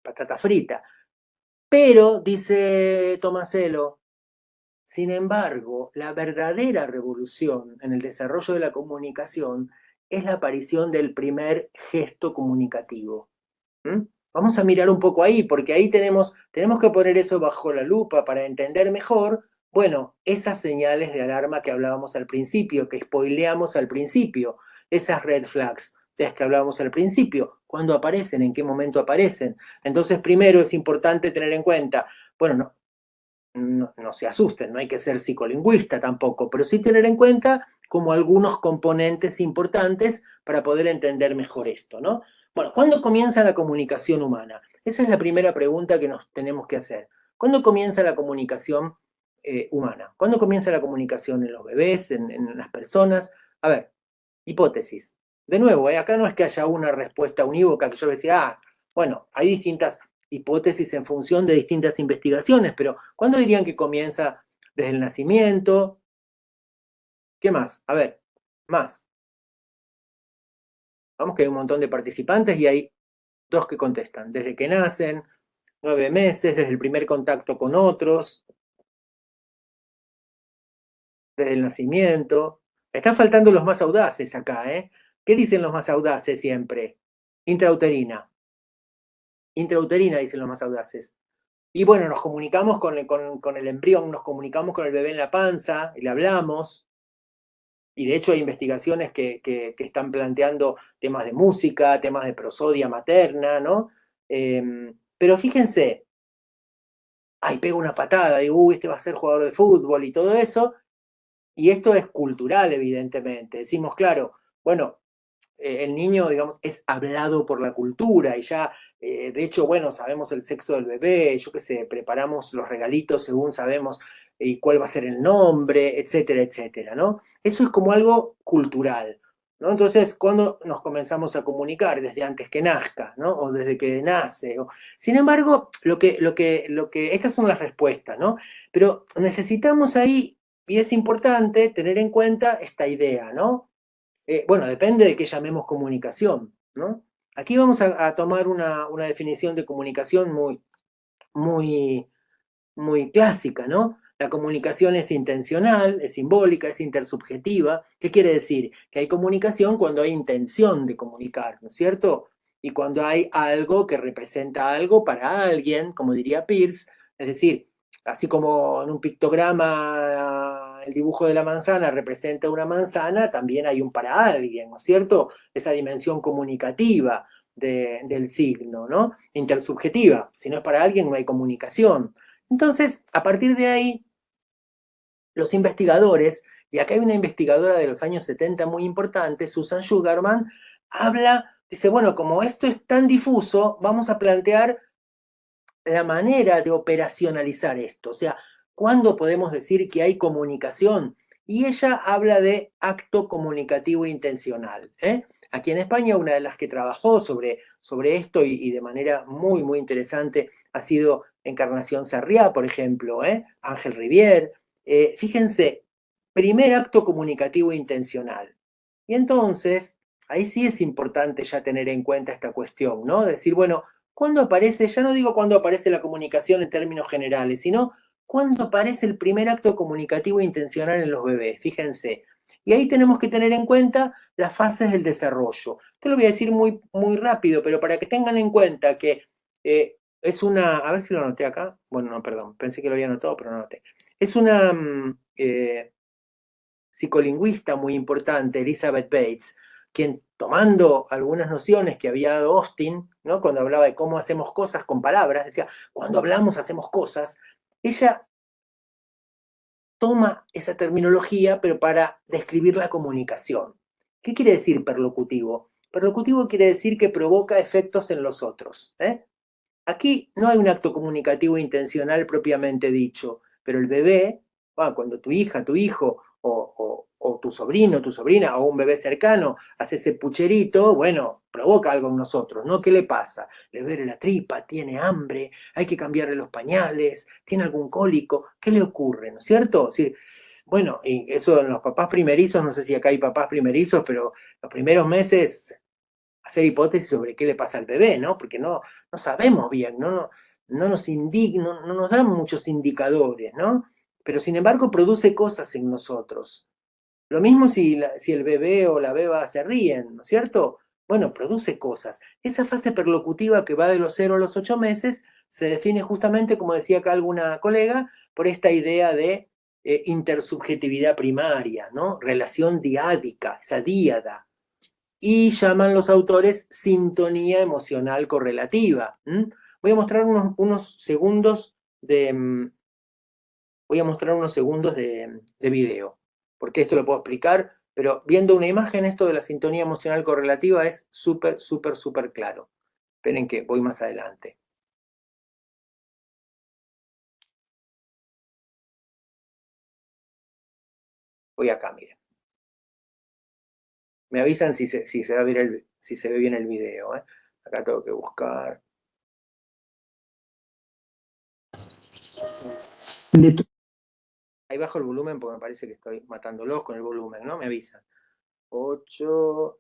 Patata frita. Pero, dice Tomasello, sin embargo, la verdadera revolución en el desarrollo de la comunicación es la aparición del primer gesto comunicativo. ¿Mm? Vamos a mirar un poco ahí, porque ahí tenemos que poner eso bajo la lupa para entender mejor, bueno, esas señales de alarma que hablábamos al principio, que spoileamos al principio, esas red flags de las que hablábamos al principio, cuándo aparecen, en qué momento aparecen. Entonces, primero es importante tener en cuenta, bueno, no se asusten, no hay que ser psicolingüista tampoco, pero sí tener en cuenta como algunos componentes importantes para poder entender mejor esto, ¿no? Bueno, ¿cuándo comienza la comunicación humana? Esa es la primera pregunta que nos tenemos que hacer. ¿Cuándo comienza la comunicación humana? ¿Cuándo comienza la comunicación en los bebés, en las personas? A ver, hipótesis. De nuevo, acá no es que haya una respuesta unívoca que yo decía, bueno, hay distintas hipótesis en función de distintas investigaciones, pero ¿cuándo dirían que comienza? ¿Desde el nacimiento? ¿Qué más? A ver, más. Vamos que hay un montón de participantes y hay dos que contestan. Desde que nacen, 9 meses, desde el primer contacto con otros, desde el nacimiento. Están faltando los más audaces acá, ¿eh? ¿Qué dicen los más audaces siempre? Intrauterina. Intrauterina, dicen los más audaces. Y bueno, nos comunicamos con el embrión, nos comunicamos con el bebé en la panza, y le hablamos. Y de hecho hay investigaciones que están planteando temas de música, temas de prosodia materna, ¿no? Pero fíjense, ahí pega una patada, digo, este va a ser jugador de fútbol y todo eso. Y esto es cultural, evidentemente. Decimos, claro, bueno, el niño, digamos, es hablado por la cultura y ya, de hecho, bueno, sabemos el sexo del bebé, yo qué sé, preparamos los regalitos según sabemos cuál va a ser el nombre, etcétera, etcétera, ¿no? Eso es como algo cultural, ¿no? Entonces, cuando nos comenzamos a comunicar, desde antes que nazca, ¿no? O desde que nace. Sin embargo, estas son las respuestas, ¿no? Pero necesitamos ahí, y es importante tener en cuenta esta idea, ¿no? Bueno, depende de qué llamemos comunicación, ¿no? Aquí vamos a tomar una definición de comunicación muy, muy clásica, ¿no? La comunicación es intencional, es simbólica, es intersubjetiva. ¿Qué quiere decir? Que hay comunicación cuando hay intención de comunicar, ¿no es cierto? Y cuando hay algo que representa algo para alguien, como diría Peirce, es decir, así como en un pictograma el dibujo de la manzana representa una manzana, también hay un para alguien, ¿no es cierto? Esa dimensión comunicativa del signo, ¿no? Intersubjetiva. Si no es para alguien, no hay comunicación. Entonces, a partir de ahí, los investigadores, y acá hay una investigadora de los años 70 muy importante, Susan Sugarman, dice, bueno, como esto es tan difuso, vamos a plantear la manera de operacionalizar esto, o sea, ¿cuándo podemos decir que hay comunicación? Y ella habla de acto comunicativo intencional. Aquí en España, una de las que trabajó sobre esto y de manera muy, muy interesante ha sido Encarnación Sarriá, por ejemplo, Ángel Rivière. Fíjense, primer acto comunicativo intencional. Y entonces, ahí sí es importante ya tener en cuenta esta cuestión, ¿no? Decir, bueno, ¿cuándo aparece? Ya no digo cuándo aparece la comunicación en términos generales, sino cuándo aparece el primer acto comunicativo intencional en los bebés. Fíjense. Y ahí tenemos que tener en cuenta las fases del desarrollo. Esto lo voy a decir muy, muy rápido, pero para que tengan en cuenta que es una. A ver si lo anoté acá. Bueno, no, perdón. Pensé que lo había anotado, pero no anoté. Es una psicolingüista muy importante, Elizabeth Bates, quien tomando algunas nociones que había dado Austin, ¿no? Cuando hablaba de cómo hacemos cosas con palabras, decía, cuando hablamos hacemos cosas, ella toma esa terminología, pero para describir la comunicación. ¿Qué quiere decir perlocutivo? Perlocutivo quiere decir que provoca efectos en los otros. Aquí no hay un acto comunicativo intencional propiamente dicho, pero el bebé, cuando tu hija, tu hijo o tu sobrino, tu sobrina, o un bebé cercano, hace ese pucherito, bueno, provoca algo en nosotros, ¿no? ¿Qué le pasa? Le duele la tripa, tiene hambre, hay que cambiarle los pañales, tiene algún cólico, ¿qué le ocurre? ¿No es cierto? Es decir, bueno, y eso en los papás primerizos, no sé si acá hay papás primerizos, pero los primeros meses hacer hipótesis sobre qué le pasa al bebé, ¿no? Porque no sabemos bien, no nos dan muchos indicadores, ¿no? Pero sin embargo produce cosas en nosotros. Lo mismo si el bebé o la beba se ríen, ¿no es cierto? Bueno, produce cosas. Esa fase perlocutiva que va de los 0 a los 8 meses se define justamente, como decía acá alguna colega, por esta idea de intersubjetividad primaria, ¿no? Relación diádica, esa díada. Y llaman los autores sintonía emocional correlativa. Voy a mostrar unos segundos de video, porque esto lo puedo explicar, pero viendo una imagen, esto de la sintonía emocional correlativa es súper, súper, súper claro. Esperen que voy más adelante. Voy acá, miren. Me avisan si se ve bien el video. Acá tengo que buscar. Ahí bajo el volumen porque me parece que estoy matándolos con el volumen, ¿no? Me avisan. 8.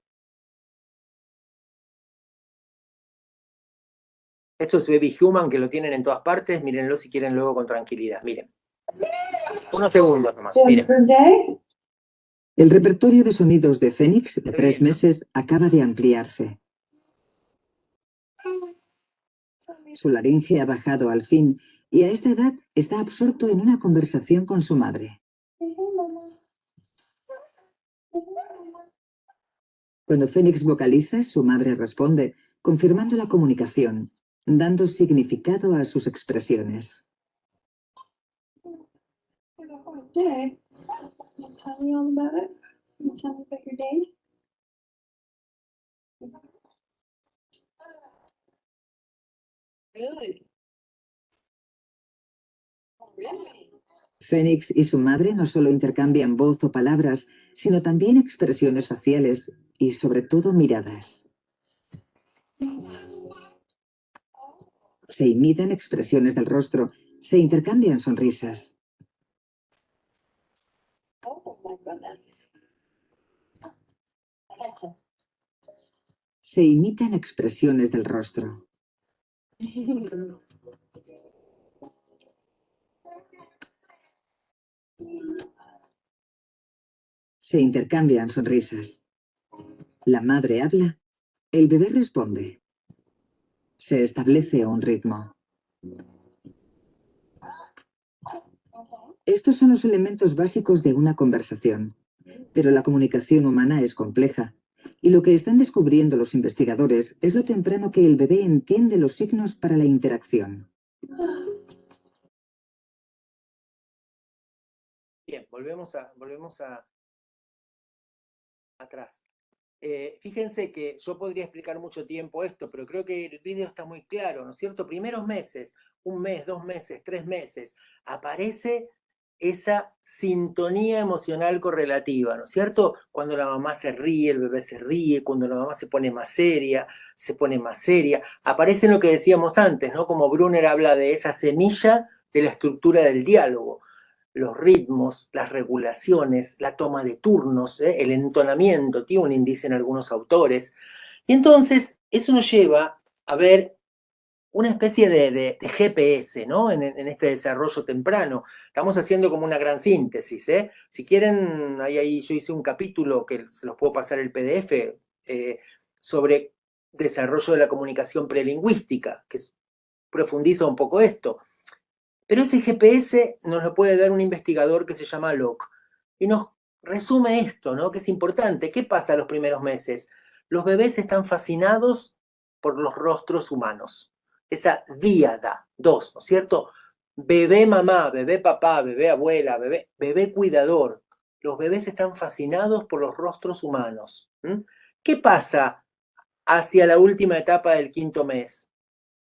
Esto es Baby Human, que lo tienen en todas partes. Mírenlo si quieren luego con tranquilidad. Miren. Unos segundos nomás. Miren. El repertorio de sonidos de Fénix, de 3 meses, acaba de ampliarse. Su laringe ha bajado al fin y a esta edad está absorto en una conversación con su madre. Cuando Fénix vocaliza, su madre responde, confirmando la comunicación, dando significado a sus expresiones. Fénix y su madre no solo intercambian voz o palabras, sino también expresiones faciales y, sobre todo, miradas. Se imitan expresiones del rostro, se intercambian sonrisas. Se imitan expresiones del rostro. Se intercambian sonrisas. La madre habla, el bebé responde. Se establece un ritmo. Estos son los elementos básicos de una conversación, pero la comunicación humana es compleja, y lo que están descubriendo los investigadores es lo temprano que el bebé entiende los signos para la interacción. Bien, volvemos atrás. Fíjense que yo podría explicar mucho tiempo esto, pero creo que el video está muy claro, ¿no es cierto? Primeros meses, 1 mes, 2 meses, 3 meses, aparece esa sintonía emocional correlativa, ¿no es cierto? Cuando la mamá se ríe, el bebé se ríe, cuando la mamá se pone más seria, aparece lo que decíamos antes, ¿no? Como Brunner habla de esa semilla de la estructura del diálogo. Los ritmos, las regulaciones, la toma de turnos, el entonamiento, tuning, dicen algunos autores. Y entonces eso nos lleva a ver una especie de GPS, ¿no? En este desarrollo temprano. Estamos haciendo como una gran síntesis, ¿eh? Si quieren, ahí yo hice un capítulo que se los puedo pasar el PDF sobre desarrollo de la comunicación prelingüística, que profundiza un poco esto. Pero ese GPS nos lo puede dar un investigador que se llama Locke y nos resume esto, ¿no? Que es importante. ¿Qué pasa los primeros meses? Los bebés están fascinados por los rostros humanos. Esa díada, 2, ¿no es cierto? Bebé mamá, bebé papá, bebé abuela, bebé cuidador. Los bebés están fascinados por los rostros humanos. ¿Qué pasa hacia la última etapa del 5º mes?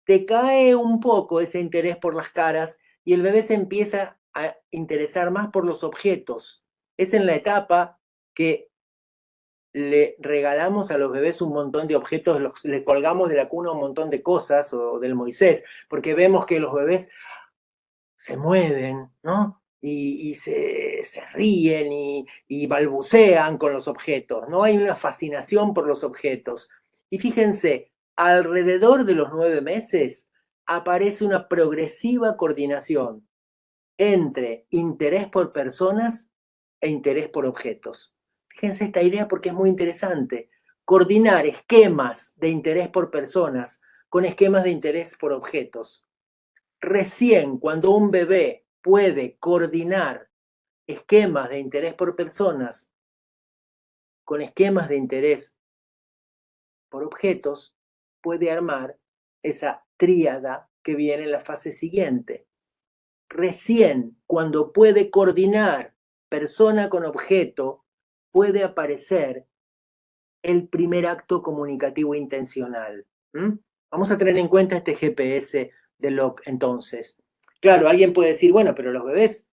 Te cae un poco ese interés por las caras y el bebé se empieza a interesar más por los objetos, es en la etapa que le regalamos a los bebés un montón de objetos, le colgamos de la cuna un montón de cosas, o del Moisés, porque vemos que los bebés se mueven, ¿no? Y se ríen y balbucean con los objetos, ¿no? Hay una fascinación por los objetos. Y fíjense, alrededor de los 9 meses aparece una progresiva coordinación entre interés por personas e interés por objetos. Fíjense esta idea porque es muy interesante. Coordinar esquemas de interés por personas con esquemas de interés por objetos. Recién cuando un bebé puede coordinar esquemas de interés por personas con esquemas de interés por objetos, puede armar esa tríada que viene en la fase siguiente. Recién cuando puede coordinar persona con objeto, puede aparecer el primer acto comunicativo intencional. Vamos a tener en cuenta este GPS de Locke entonces. Claro, alguien puede decir, bueno, pero los bebés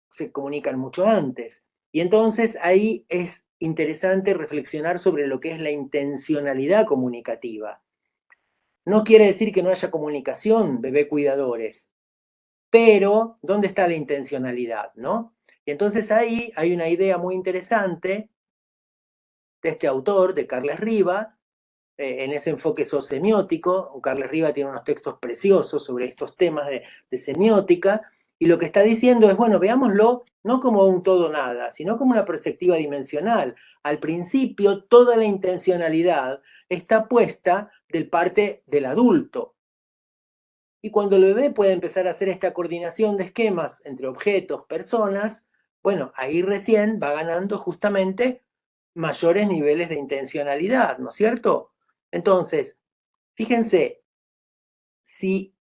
se comunican mucho antes. Y entonces ahí es interesante reflexionar sobre lo que es la intencionalidad comunicativa. No quiere decir que no haya comunicación, bebé cuidadores, pero ¿dónde está la intencionalidad, no? Y entonces ahí hay una idea muy interesante de este autor, de Carles Riba, en ese enfoque sociosemiótico. Carles Riba tiene unos textos preciosos sobre estos temas de semiótica, y lo que está diciendo es, bueno, veámoslo no como un todo nada, sino como una perspectiva dimensional. Al principio, toda la intencionalidad está puesta del parte del adulto. Y cuando el bebé puede empezar a hacer esta coordinación de esquemas entre objetos, personas, bueno, ahí recién va ganando justamente mayores niveles de intencionalidad, ¿no es cierto? Entonces, fíjense, si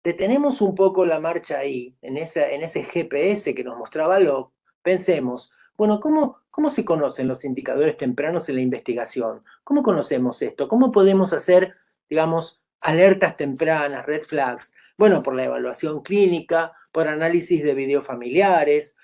detenemos un poco la marcha ahí, en ese GPS que nos mostraba Locke, pensemos, bueno, ¿cómo se conocen los indicadores tempranos en la investigación? ¿Cómo conocemos esto? ¿Cómo podemos hacer, digamos, alertas tempranas, red flags? Bueno, por la evaluación clínica, por análisis de videos familiares,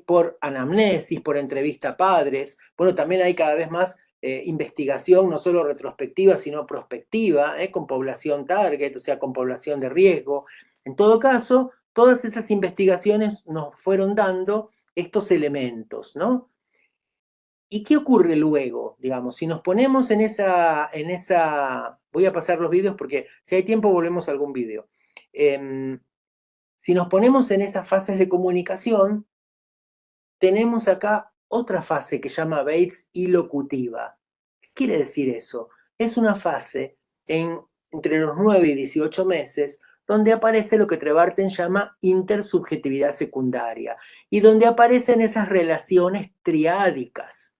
por anamnesis, por entrevista a padres. Bueno, también hay cada vez más investigación, no solo retrospectiva, sino prospectiva, con población target, o sea, con población de riesgo. En todo caso, todas esas investigaciones nos fueron dando estos elementos, ¿no? ¿Y qué ocurre luego? Digamos, si nos ponemos en esa, voy a pasar los vídeos porque si hay tiempo volvemos a algún vídeo. Si nos ponemos en esas fases de comunicación, tenemos acá otra fase que llama Bates ilocutiva. ¿Qué quiere decir eso? Es una fase entre los 9 y 18 meses donde aparece lo que Trevarten llama intersubjetividad secundaria y donde aparecen esas relaciones triádicas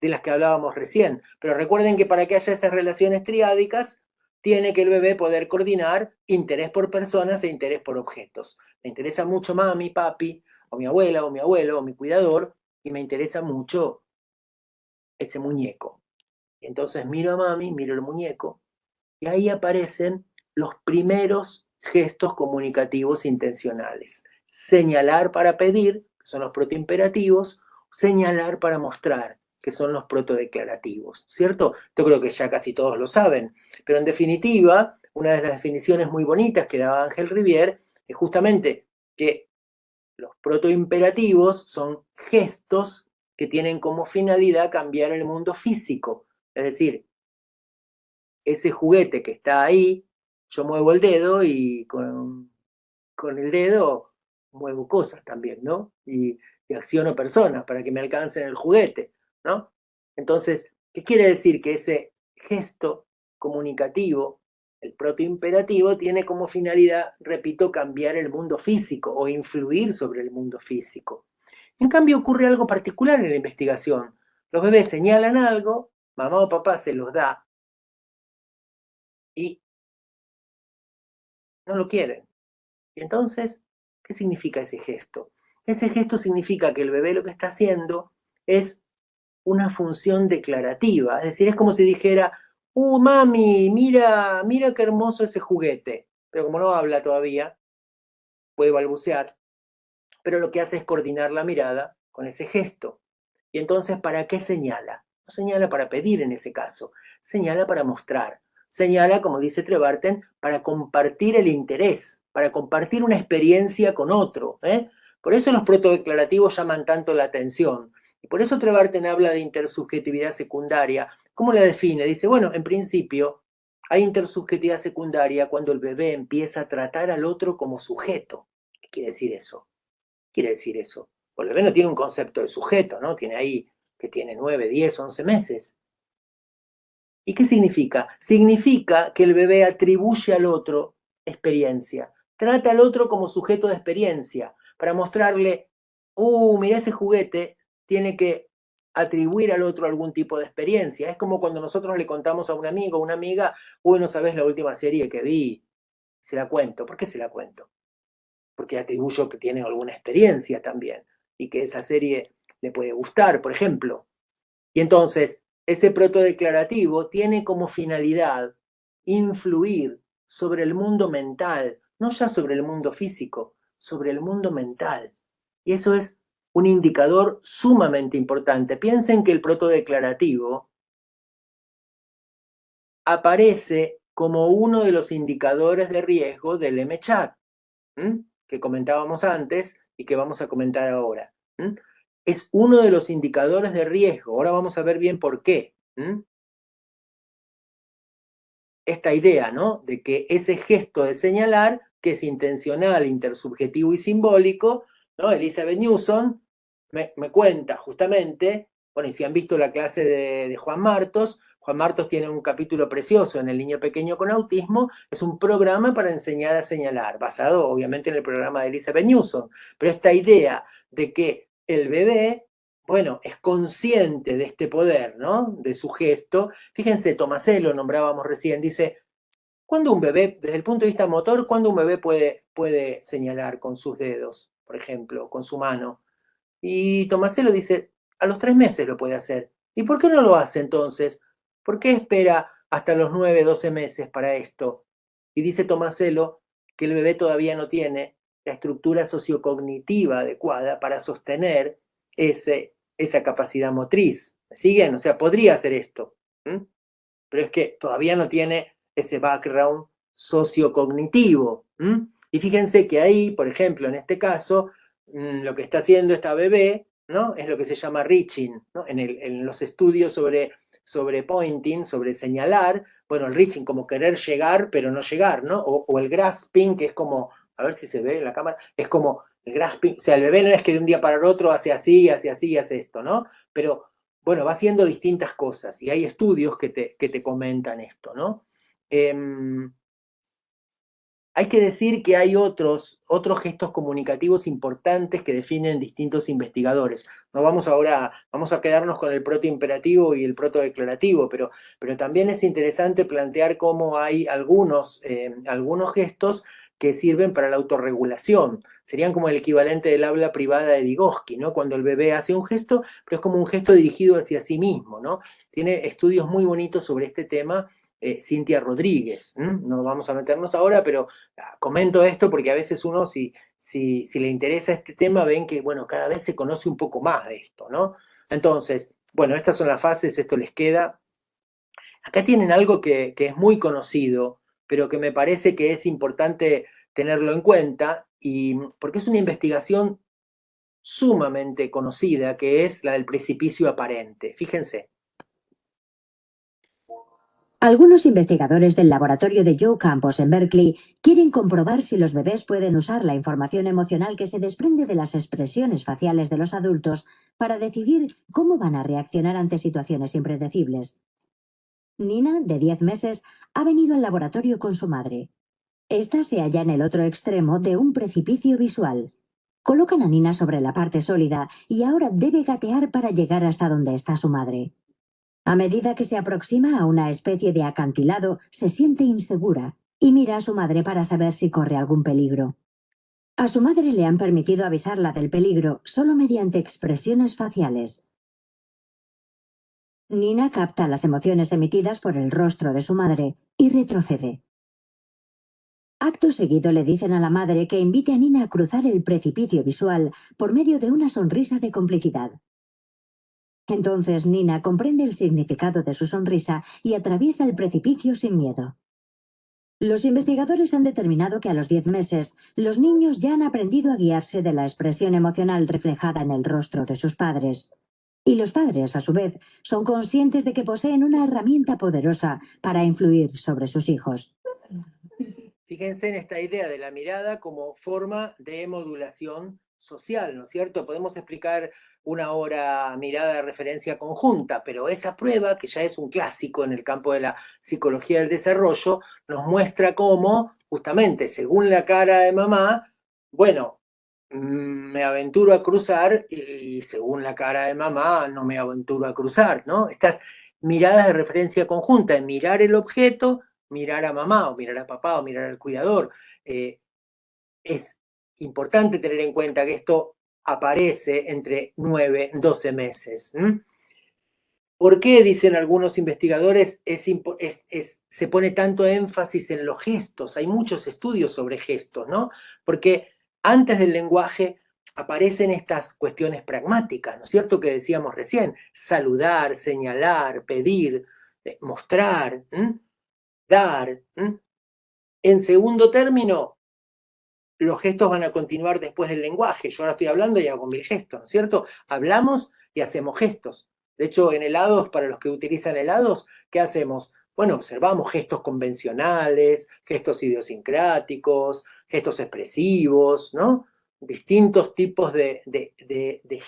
de las que hablábamos recién. Pero recuerden que para que haya esas relaciones triádicas, tiene que el bebé poder coordinar interés por personas e interés por objetos. Me interesa mucho mami, papi, o mi abuela, o mi abuelo, o mi cuidador, y me interesa mucho ese muñeco. Entonces miro a mami, miro el muñeco, y ahí aparecen los primeros gestos comunicativos intencionales. Señalar para pedir, que son los protoimperativos, señalar para mostrar, que son los protodeclarativos, ¿cierto? Yo creo que ya casi todos lo saben, pero en definitiva, una de las definiciones muy bonitas que daba Ángel Rivière es justamente que los protoimperativos son gestos que tienen como finalidad cambiar el mundo físico. Es decir, ese juguete que está ahí, yo muevo el dedo y con el dedo muevo cosas también, ¿no? Y acciono personas para que me alcancen el juguete, ¿no? Entonces, ¿qué quiere decir? Que ese gesto comunicativo, el protoimperativo, tiene como finalidad, repito, cambiar el mundo físico o influir sobre el mundo físico. En cambio, ocurre algo particular en la investigación. Los bebés señalan algo, mamá o papá se los da y no lo quieren. Y entonces, ¿qué significa ese gesto? Ese gesto significa que el bebé lo que está haciendo es una función declarativa, es decir, es como si dijera, mami, mira qué hermoso ese juguete, pero como no habla todavía, puede balbucear, pero lo que hace es coordinar la mirada con ese gesto. Y entonces, ¿para qué señala? No señala para pedir en ese caso, señala para mostrar. Señala, como dice Trevarten, para compartir el interés, para compartir una experiencia con otro. Por eso los protodeclarativos llaman tanto la atención. Y por eso Trevarten habla de intersubjetividad secundaria. ¿Cómo la define? Dice, bueno, en principio, hay intersubjetividad secundaria cuando el bebé empieza a tratar al otro como sujeto. ¿Qué quiere decir eso? Quiere decir eso. Pues el bebé no tiene un concepto de sujeto, ¿no? Tiene ahí que tiene 9, 10, 11 meses. ¿Y qué significa? Significa que el bebé atribuye al otro experiencia. Trata al otro como sujeto de experiencia para mostrarle, mira ese juguete, tiene que atribuir al otro algún tipo de experiencia. Es como cuando nosotros le contamos a un amigo o una amiga, no sabes la última serie que vi, se la cuento. ¿Por qué se la cuento? Porque atribuyo que tiene alguna experiencia también y que esa serie le puede gustar, por ejemplo. Y entonces, ese protodeclarativo tiene como finalidad influir sobre el mundo mental, no ya sobre el mundo físico, sobre el mundo mental. Y eso es un indicador sumamente importante. Piensen que el protodeclarativo aparece como uno de los indicadores de riesgo del MChat, que comentábamos antes y que vamos a comentar ahora. Es uno de los indicadores de riesgo. Ahora vamos a ver bien por qué. Esta idea, ¿no? De que ese gesto de señalar, que es intencional, intersubjetivo y simbólico, ¿no? Elizabeth Newson me cuenta justamente, bueno, y si han visto la clase de Juan Martos tiene un capítulo precioso en El niño pequeño con autismo, es un programa para enseñar a señalar, basado obviamente en el programa de Elizabeth Newson, pero esta idea de que el bebé, bueno, es consciente de este poder, ¿no? De su gesto. Fíjense, Tomasello nombrábamos recién, dice, ¿cuándo un bebé, desde el punto de vista motor, cuándo un bebé puede señalar con sus dedos, por ejemplo, con su mano? Y Tomasello dice, a los 3 meses lo puede hacer. ¿Y por qué no lo hace entonces? ¿Por qué espera hasta los 9, 12 meses para esto? Y dice Tomasello que el bebé todavía no tiene la estructura sociocognitiva adecuada para sostener esa capacidad motriz. ¿Me siguen? O sea, podría hacer esto, pero es que todavía no tiene ese background sociocognitivo. Y fíjense que ahí, por ejemplo, en este caso, lo que está haciendo esta bebé, ¿no? Es lo que se llama reaching, ¿no? En los estudios sobre pointing, sobre señalar, bueno, el reaching como querer llegar, pero no llegar, ¿no? O el grasping, que es como, a ver si se ve en la cámara, es como el grasping, o sea, el bebé no es que de un día para el otro hace así, hace esto, ¿no? Pero, bueno, va haciendo distintas cosas y hay estudios que te comentan esto, ¿no? Hay que decir que hay otros gestos comunicativos importantes que definen distintos investigadores. No vamos a quedarnos con el protoimperativo y el protodeclarativo, pero también es interesante plantear cómo hay algunos gestos que sirven para la autorregulación. Serían como el equivalente del habla privada de Vygotsky, ¿no? Cuando el bebé hace un gesto, pero es como un gesto dirigido hacia sí mismo, ¿no? Tiene estudios muy bonitos sobre este tema, Cintia Rodríguez. No vamos a meternos ahora, pero comento esto porque a veces uno, si le interesa este tema, ven que, bueno, cada vez se conoce un poco más de esto, ¿no? Entonces, bueno, estas son las fases, esto les queda. Acá tienen algo que es muy conocido, pero que me parece que es importante tenerlo en cuenta, y porque es una investigación sumamente conocida, que es la del precipicio aparente. Fíjense. Algunos investigadores del laboratorio de Joe Campos en Berkeley quieren comprobar si los bebés pueden usar la información emocional que se desprende de las expresiones faciales de los adultos para decidir cómo van a reaccionar ante situaciones impredecibles. Nina, de 10 meses, ha venido al laboratorio con su madre. Esta se halla en el otro extremo de un precipicio visual. Colocan a Nina sobre la parte sólida y ahora debe gatear para llegar hasta donde está su madre. A medida que se aproxima a una especie de acantilado, se siente insegura y mira a su madre para saber si corre algún peligro. A su madre le han permitido avisarla del peligro solo mediante expresiones faciales. Nina capta las emociones emitidas por el rostro de su madre y retrocede. Acto seguido le dicen a la madre que invite a Nina a cruzar el precipicio visual por medio de una sonrisa de complicidad. Entonces Nina comprende el significado de su sonrisa y atraviesa el precipicio sin miedo. Los investigadores han determinado que a los 10 meses, los niños ya han aprendido a guiarse de la expresión emocional reflejada en el rostro de sus padres. Y los padres, a su vez, son conscientes de que poseen una herramienta poderosa para influir sobre sus hijos. Fíjense en esta idea de la mirada como forma de modulación social, ¿no es cierto? Podemos explicar una hora mirada de referencia conjunta, pero esa prueba, que ya es un clásico en el campo de la psicología del desarrollo, nos muestra cómo, justamente, según la cara de mamá, bueno, me aventuro a cruzar y según la cara de mamá no me aventuro a cruzar, ¿no? Estas miradas de referencia conjunta, en mirar el objeto, mirar a mamá o mirar a papá o mirar al cuidador. Es importante tener en cuenta que esto aparece entre 9 y 12 meses. ¿Por qué, dicen algunos investigadores, se pone tanto énfasis en los gestos? Hay muchos estudios sobre gestos, ¿no? Porque antes del lenguaje aparecen estas cuestiones pragmáticas, ¿no es cierto? Que decíamos recién, saludar, señalar, pedir, mostrar, dar. En segundo término, los gestos van a continuar después del lenguaje. Yo ahora estoy hablando y hago 1000 gestos, ¿no es cierto? Hablamos y hacemos gestos. De hecho, en helados, para los que utilizan helados, ¿qué hacemos? Bueno, observamos gestos convencionales, gestos idiosincráticos, gestos expresivos, ¿no? Distintos tipos de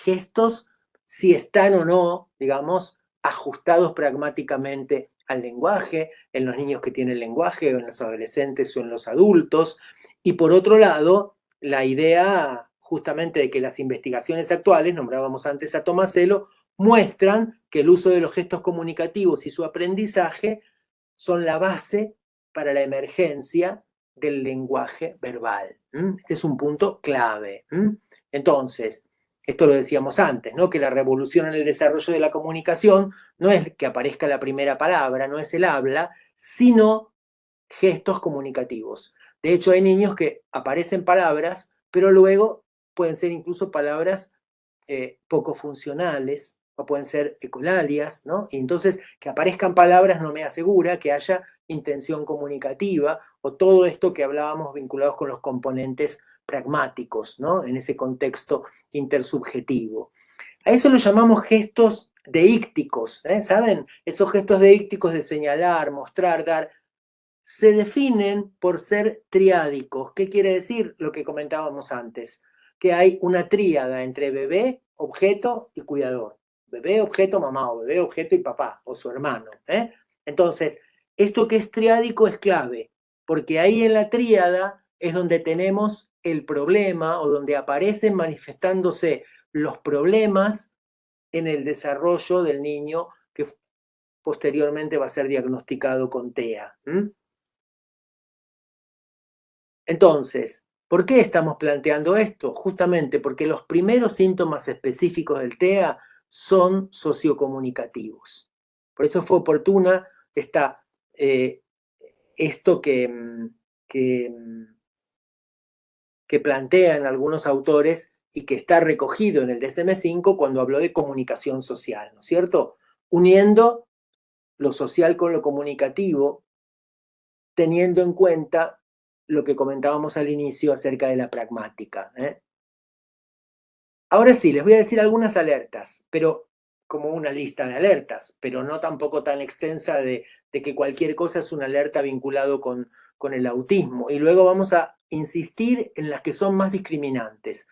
gestos, si están o no, digamos, ajustados pragmáticamente al lenguaje, en los niños que tienen lenguaje, o en los adolescentes o en los adultos. Y por otro lado, la idea justamente de que las investigaciones actuales, nombrábamos antes a Tomasello, muestran que el uso de los gestos comunicativos y su aprendizaje son la base para la emergencia del lenguaje verbal. Este es un punto clave. Entonces, esto lo decíamos antes, ¿no? Que la revolución en el desarrollo de la comunicación no es que aparezca la primera palabra, no es el habla, sino gestos comunicativos. De hecho, hay niños que aparecen palabras, pero luego pueden ser incluso palabras poco funcionales, o pueden ser ecolalias, ¿no? Y entonces, que aparezcan palabras no me asegura que haya intención comunicativa, o todo esto que hablábamos vinculados con los componentes pragmáticos, ¿no? En ese contexto intersubjetivo. A eso lo llamamos gestos deícticos, ¿saben? Esos gestos deícticos de señalar, mostrar, dar, se definen por ser triádicos. ¿Qué quiere decir? Lo que comentábamos antes, que hay una tríada entre bebé, objeto y cuidador. Bebé, objeto, mamá, o bebé, objeto y papá, o su hermano. Entonces, esto que es triádico es clave, porque ahí en la tríada es donde tenemos el problema, o donde aparecen manifestándose los problemas en el desarrollo del niño que posteriormente va a ser diagnosticado con TEA. Entonces, ¿por qué estamos planteando esto? Justamente porque los primeros síntomas específicos del TEA son sociocomunicativos. Por eso fue oportuna esto que plantean algunos autores y que está recogido en el DSM-5 cuando habló de comunicación social, ¿no es cierto? Uniendo lo social con lo comunicativo, teniendo en cuenta lo que comentábamos al inicio acerca de la pragmática. Ahora sí, les voy a decir algunas alertas, pero como una lista de alertas, pero no tampoco tan extensa de que cualquier cosa es una alerta vinculado con el autismo. Y luego vamos a insistir en las que son más discriminantes.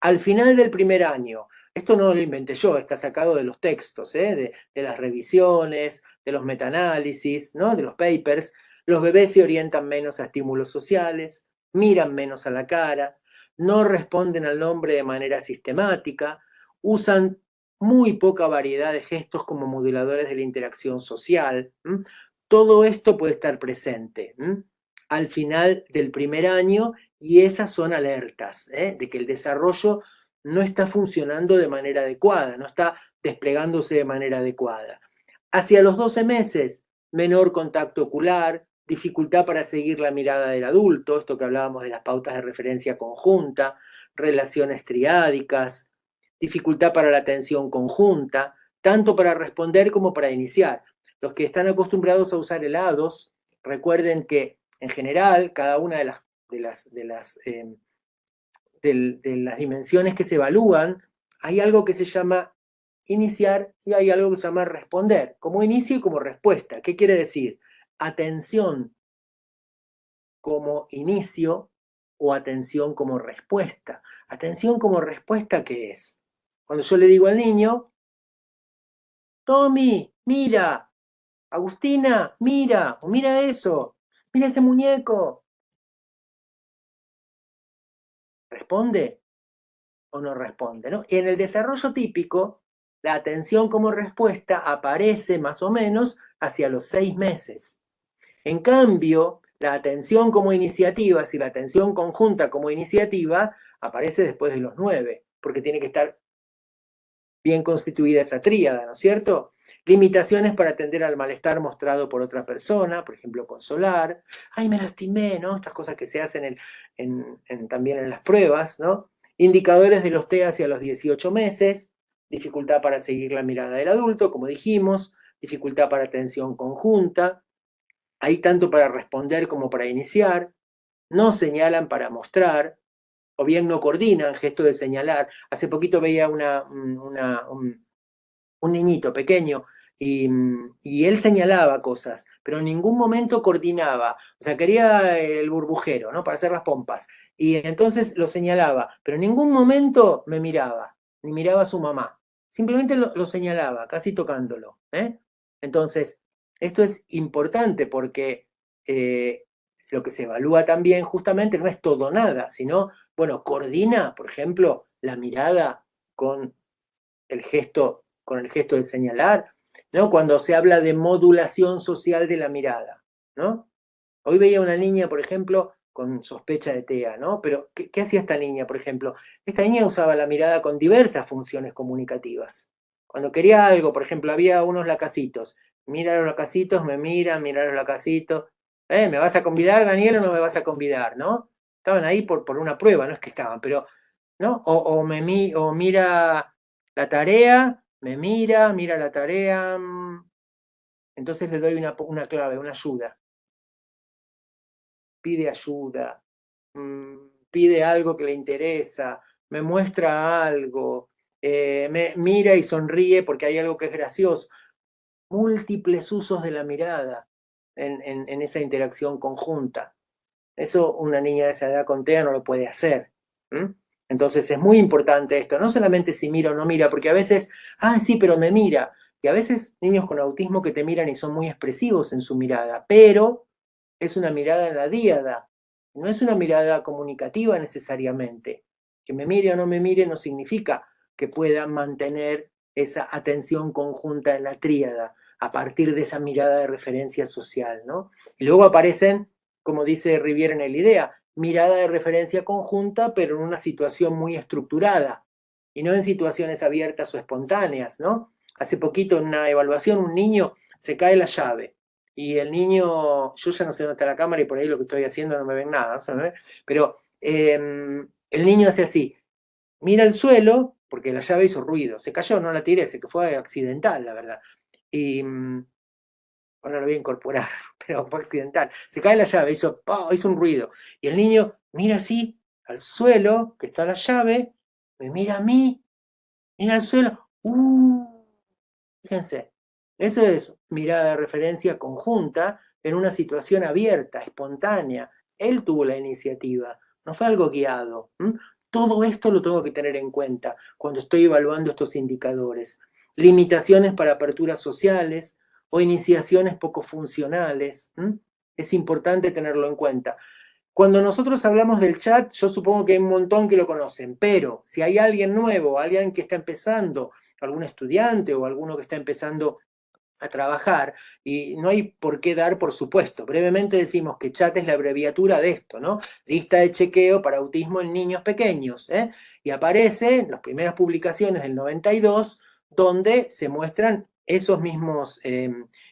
Al final del primer año, esto no lo inventé yo, está sacado de los textos, de las revisiones, de los metaanálisis, ¿no? De los papers. Los bebés se orientan menos a estímulos sociales, miran menos a la cara, no responden al nombre de manera sistemática, usan muy poca variedad de gestos como moduladores de la interacción social. Todo esto puede estar presente al final del primer año, y esas son alertas de que el desarrollo no está funcionando de manera adecuada, no está desplegándose de manera adecuada. Hacia los 12 meses, menor contacto ocular, dificultad para seguir la mirada del adulto, esto que hablábamos de las pautas de referencia conjunta, relaciones triádicas, dificultad para la atención conjunta, tanto para responder como para iniciar. Los que están acostumbrados a usar el A2, recuerden que en general cada una de las dimensiones que se evalúan, hay algo que se llama iniciar y hay algo que se llama responder, como inicio y como respuesta. ¿Qué quiere decir? Atención como inicio o atención como respuesta. Atención como respuesta, ¿qué es? Cuando yo le digo al niño, Tommy, mira, Agustina, mira, o mira eso, mira ese muñeco. ¿Responde o no responde, ¿no? Y en el desarrollo típico, la atención como respuesta aparece más o menos hacia los 6 meses. En cambio, la atención como iniciativa, si la atención conjunta como iniciativa, aparece después de los 9, porque tiene que estar bien constituida esa tríada, ¿no es cierto? Limitaciones para atender al malestar mostrado por otra persona, por ejemplo, consolar. Ay, me lastimé, ¿no? Estas cosas que se hacen también en las pruebas, ¿no? Indicadores de los TEA hacia los 18 meses, dificultad para seguir la mirada del adulto, como dijimos, dificultad para atención conjunta. Hay tanto para responder como para iniciar. No señalan para mostrar, o bien no coordinan gesto de señalar. Hace poquito veía un niñito pequeño y él señalaba cosas, pero en ningún momento coordinaba. O sea, quería el burbujero, ¿no? Para hacer las pompas. Y entonces lo señalaba, pero en ningún momento me miraba, ni miraba a su mamá. Simplemente lo señalaba, casi tocándolo, ¿eh? Entonces, esto es importante porque lo que se evalúa también justamente no es todo o nada, sino, bueno, coordina, por ejemplo, la mirada con el gesto de señalar, ¿no? Cuando se habla de modulación social de la mirada, ¿no? Hoy veía una niña, por ejemplo, con sospecha de TEA, ¿no? Pero, ¿qué hacía esta niña, por ejemplo? Esta niña usaba la mirada con diversas funciones comunicativas. Cuando quería algo, por ejemplo, había unos lacasitos. Mira los lacasitos, me miran, mira los lacasitos. ¿Me vas a convidar, Daniel, o no me vas a convidar, no? Estaban ahí por una prueba, no es que estaban, pero, ¿no? O mira la tarea, me mira la tarea. Entonces le doy una clave, una ayuda. Pide ayuda, pide algo que le interesa, me muestra algo, me mira y sonríe porque hay algo que es gracioso. Múltiples usos de la mirada en esa interacción conjunta. Eso una niña de esa edad con TEA no lo puede hacer. Entonces es muy importante esto, no solamente si mira o no mira, porque a veces, sí, pero me mira. Y a veces niños con autismo que te miran y son muy expresivos en su mirada, pero es una mirada en la díada, no es una mirada comunicativa necesariamente. Que me mire o no me mire no significa que pueda mantener esa atención conjunta en la tríada a partir de esa mirada de referencia social, ¿no? Y luego aparecen, como dice Rivière en el IDEA, mirada de referencia conjunta, pero en una situación muy estructurada, y no en situaciones abiertas o espontáneas, ¿no? Hace poquito en una evaluación un niño se cae la llave, y el niño, yo ya no sé dónde está la cámara y por ahí lo que estoy haciendo no me ven nada, ¿sabes? Pero el niño hace así, mira el suelo, porque la llave hizo ruido, se cayó, no la tiré, que fue accidental, la verdad. Y ahora lo voy a incorporar, pero fue accidental. Se cae la llave, hizo un ruido. Y el niño mira así al suelo, que está la llave, me mira a mí, mira al suelo. Fíjense, eso es mirada de referencia conjunta en una situación abierta, espontánea. Él tuvo la iniciativa, no fue algo guiado. Todo esto lo tengo que tener en cuenta cuando estoy evaluando estos indicadores. Limitaciones para aperturas sociales o iniciaciones poco funcionales. Es importante tenerlo en cuenta. Cuando nosotros hablamos del chat, yo supongo que hay un montón que lo conocen, pero si hay alguien nuevo, alguien que está empezando, algún estudiante o alguno que está empezando a trabajar, y no hay por qué dar por supuesto. Brevemente decimos que chat es la abreviatura de esto, ¿no? Lista de chequeo para autismo en niños pequeños, y aparece en las primeras publicaciones del 92, donde se muestran esos mismos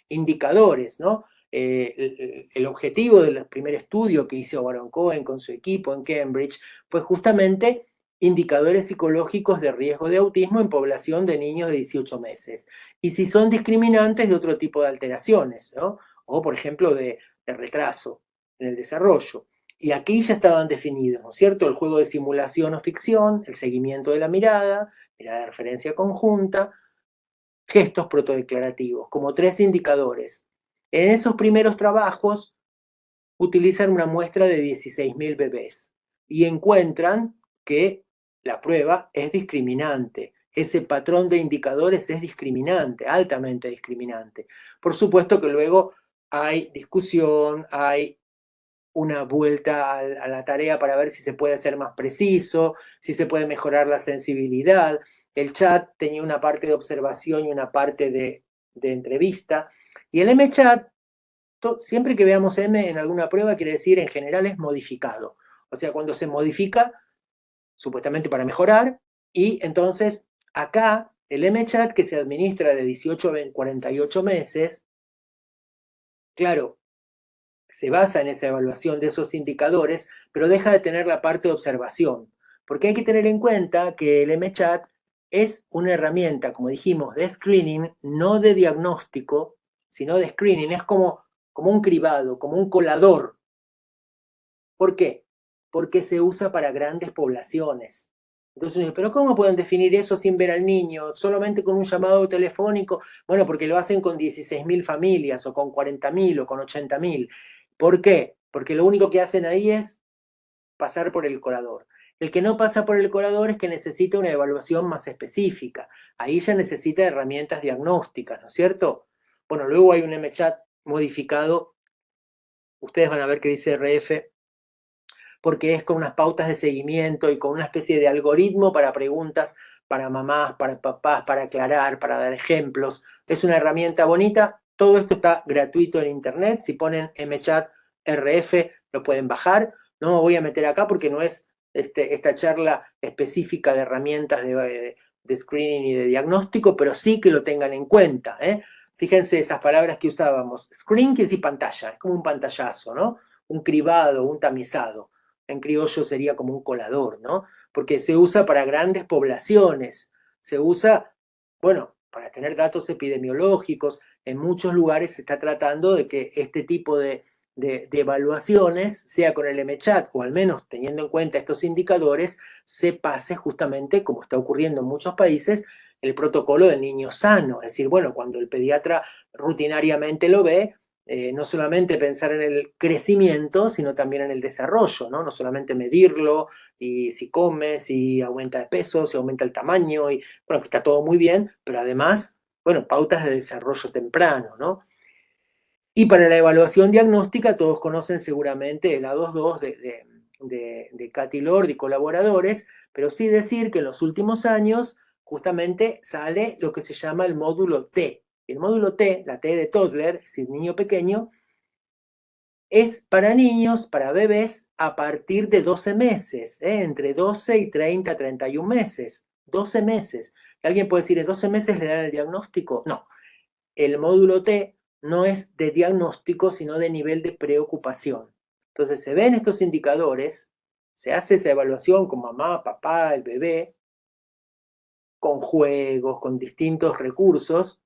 indicadores, ¿no? el objetivo del primer estudio que hizo Baron Cohen con su equipo en Cambridge fue justamente indicadores psicológicos de riesgo de autismo en población de niños de 18 meses. Y si son discriminantes de otro tipo de alteraciones, ¿no? O, por ejemplo, de retraso en el desarrollo. Y aquí ya estaban definidos, ¿no es cierto? El juego de simulación o ficción, el seguimiento de la mirada de referencia conjunta, gestos protodeclarativos, como 3 indicadores. En esos primeros trabajos utilizan una muestra de 16.000 bebés y encuentran que la prueba es discriminante. Ese patrón de indicadores es discriminante, altamente discriminante. Por supuesto que luego hay discusión, hay una vuelta a la tarea para ver si se puede ser más preciso, si se puede mejorar la sensibilidad. El chat tenía una parte de observación y una parte de entrevista. Y el MChat, siempre que veamos M en alguna prueba, quiere decir en general es modificado. O sea, cuando se modifica, supuestamente para mejorar, y entonces acá el MChat que se administra de 18 a 48 meses, claro, se basa en esa evaluación de esos indicadores, pero deja de tener la parte de observación. Porque hay que tener en cuenta que el MChat es una herramienta, como dijimos, de screening, no de diagnóstico, sino de screening. Es como un cribado, como un colador. ¿Por qué? Porque se usa para grandes poblaciones. Entonces, ¿pero cómo pueden definir eso sin ver al niño? ¿Solamente con un llamado telefónico? Bueno, porque lo hacen con 16.000 familias, o con 40.000, o con 80.000. ¿Por qué? Porque lo único que hacen ahí es pasar por el colador. El que no pasa por el colador es que necesita una evaluación más específica. Ahí ya necesita herramientas diagnósticas, ¿no es cierto? Bueno, luego hay un MChat modificado. Ustedes van a ver que dice RF, porque es con unas pautas de seguimiento y con una especie de algoritmo para preguntas para mamás, para papás, para aclarar, para dar ejemplos. Es una herramienta bonita. Todo esto está gratuito en internet. Si ponen MChat RF lo pueden bajar. No me voy a meter acá porque no es esta charla específica de herramientas de screening y de diagnóstico, pero sí que lo tengan en cuenta, ¿eh? Fíjense esas palabras que usábamos. Screen quiere decir pantalla, es como un pantallazo, ¿no? Un cribado, un tamizado. En criollo sería como un colador, ¿no? Porque se usa para grandes poblaciones, se usa, bueno, para tener datos epidemiológicos. En muchos lugares se está tratando de que este tipo de evaluaciones, sea con el MChat o al menos teniendo en cuenta estos indicadores, se pase justamente, como está ocurriendo en muchos países, el protocolo del niño sano. Es decir, bueno, cuando el pediatra rutinariamente lo ve, no solamente pensar en el crecimiento, sino también en el desarrollo, ¿no? No solamente medirlo, y si come, si aumenta de peso, si aumenta el tamaño, y bueno, que está todo muy bien, pero además, bueno, pautas de desarrollo temprano, ¿no? Y para la evaluación diagnóstica, todos conocen seguramente el A22 de Cathy Lord y colaboradores, pero sí decir que en los últimos años justamente sale lo que se llama el módulo T. El módulo T, la T de toddler, es decir, niño pequeño, es para niños, para bebés, a partir de 12 meses, entre 12 y 30, 31 meses. 12 meses. ¿Alguien puede decir, en 12 meses le dan el diagnóstico? No. El módulo T no es de diagnóstico, sino de nivel de preocupación. Entonces se ven estos indicadores, se hace esa evaluación con mamá, papá, el bebé, con juegos, con distintos recursos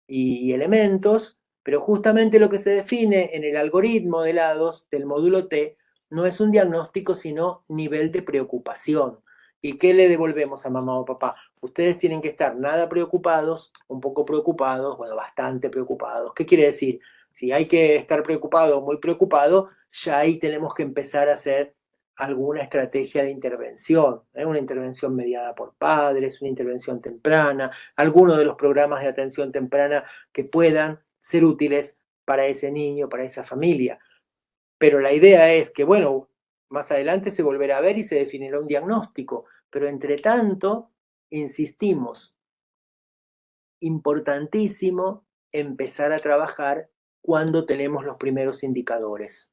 y elementos, pero justamente lo que se define en el algoritmo de lados del módulo T no es un diagnóstico, sino nivel de preocupación. ¿Y qué le devolvemos a mamá o papá? Ustedes tienen que estar nada preocupados, un poco preocupados, bueno, bastante preocupados. ¿Qué quiere decir? Si hay que estar preocupado o muy preocupado, ya ahí tenemos que empezar a hacer alguna estrategia de intervención, una intervención mediada por padres, una intervención temprana, alguno de los programas de atención temprana que puedan ser útiles para ese niño, para esa familia. Pero la idea es que, bueno, más adelante se volverá a ver y se definirá un diagnóstico, pero entre tanto, insistimos, importantísimo empezar a trabajar cuando tenemos los primeros indicadores.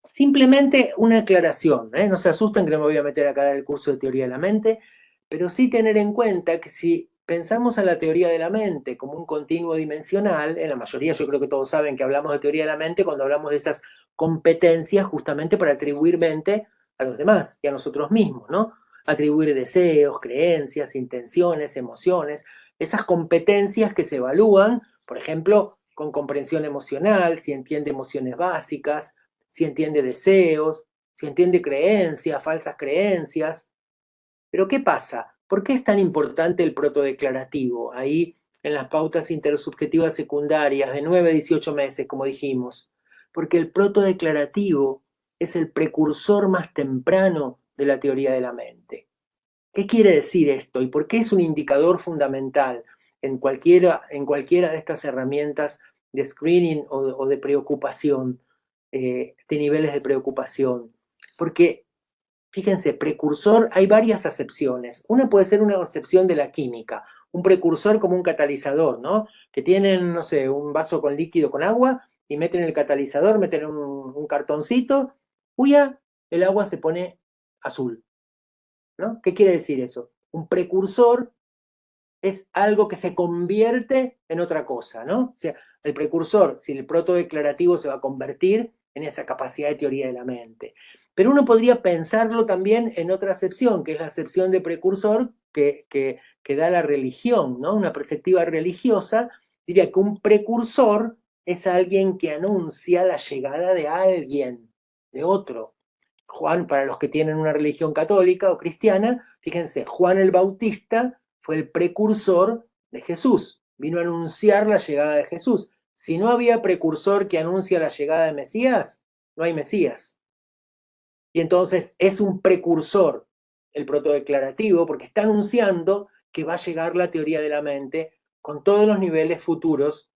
Simplemente una aclaración, no se asusten que no me voy a meter acá en el curso de teoría de la mente, pero sí tener en cuenta que si pensamos a la teoría de la mente como un continuo dimensional, en la mayoría yo creo que todos saben que hablamos de teoría de la mente cuando hablamos de esas competencias justamente para atribuir mente a los demás y a nosotros mismos, ¿no? Atribuir deseos, creencias, intenciones, emociones, esas competencias que se evalúan, por ejemplo, con comprensión emocional, si entiende emociones básicas, si entiende deseos, si entiende creencias, falsas creencias. Pero ¿qué pasa? ¿Por qué es tan importante el protodeclarativo? Ahí en las pautas intersubjetivas secundarias de 9 a 18 meses, como dijimos. Porque el protodeclarativo es el precursor más temprano de la teoría de la mente. ¿Qué quiere decir esto? ¿Y por qué es un indicador fundamental en cualquiera de estas herramientas de screening o de preocupación, de niveles de preocupación? Porque fíjense, precursor, hay varias acepciones. Una puede ser una acepción de la química, un precursor como un catalizador, ¿no? Que tienen, no sé, un vaso con líquido con agua y meten el catalizador, meten un cartoncito, ¡uya! El agua se pone azul, ¿no? ¿Qué quiere decir eso? Un precursor es algo que se convierte en otra cosa, ¿no? O sea, el precursor, si el protodeclarativo se va a convertir en esa capacidad de teoría de la mente. Pero uno podría pensarlo también en otra acepción, que es la acepción de precursor que da la religión, ¿no? Una perspectiva religiosa diría que un precursor es alguien que anuncia la llegada de alguien, de otro. Juan, para los que tienen una religión católica o cristiana, fíjense, Juan el Bautista fue el precursor de Jesús, vino a anunciar la llegada de Jesús. Si no había precursor que anuncia la llegada de Mesías, no hay Mesías. Y entonces es un precursor el protodeclarativo porque está anunciando que va a llegar la teoría de la mente con todos los niveles futuros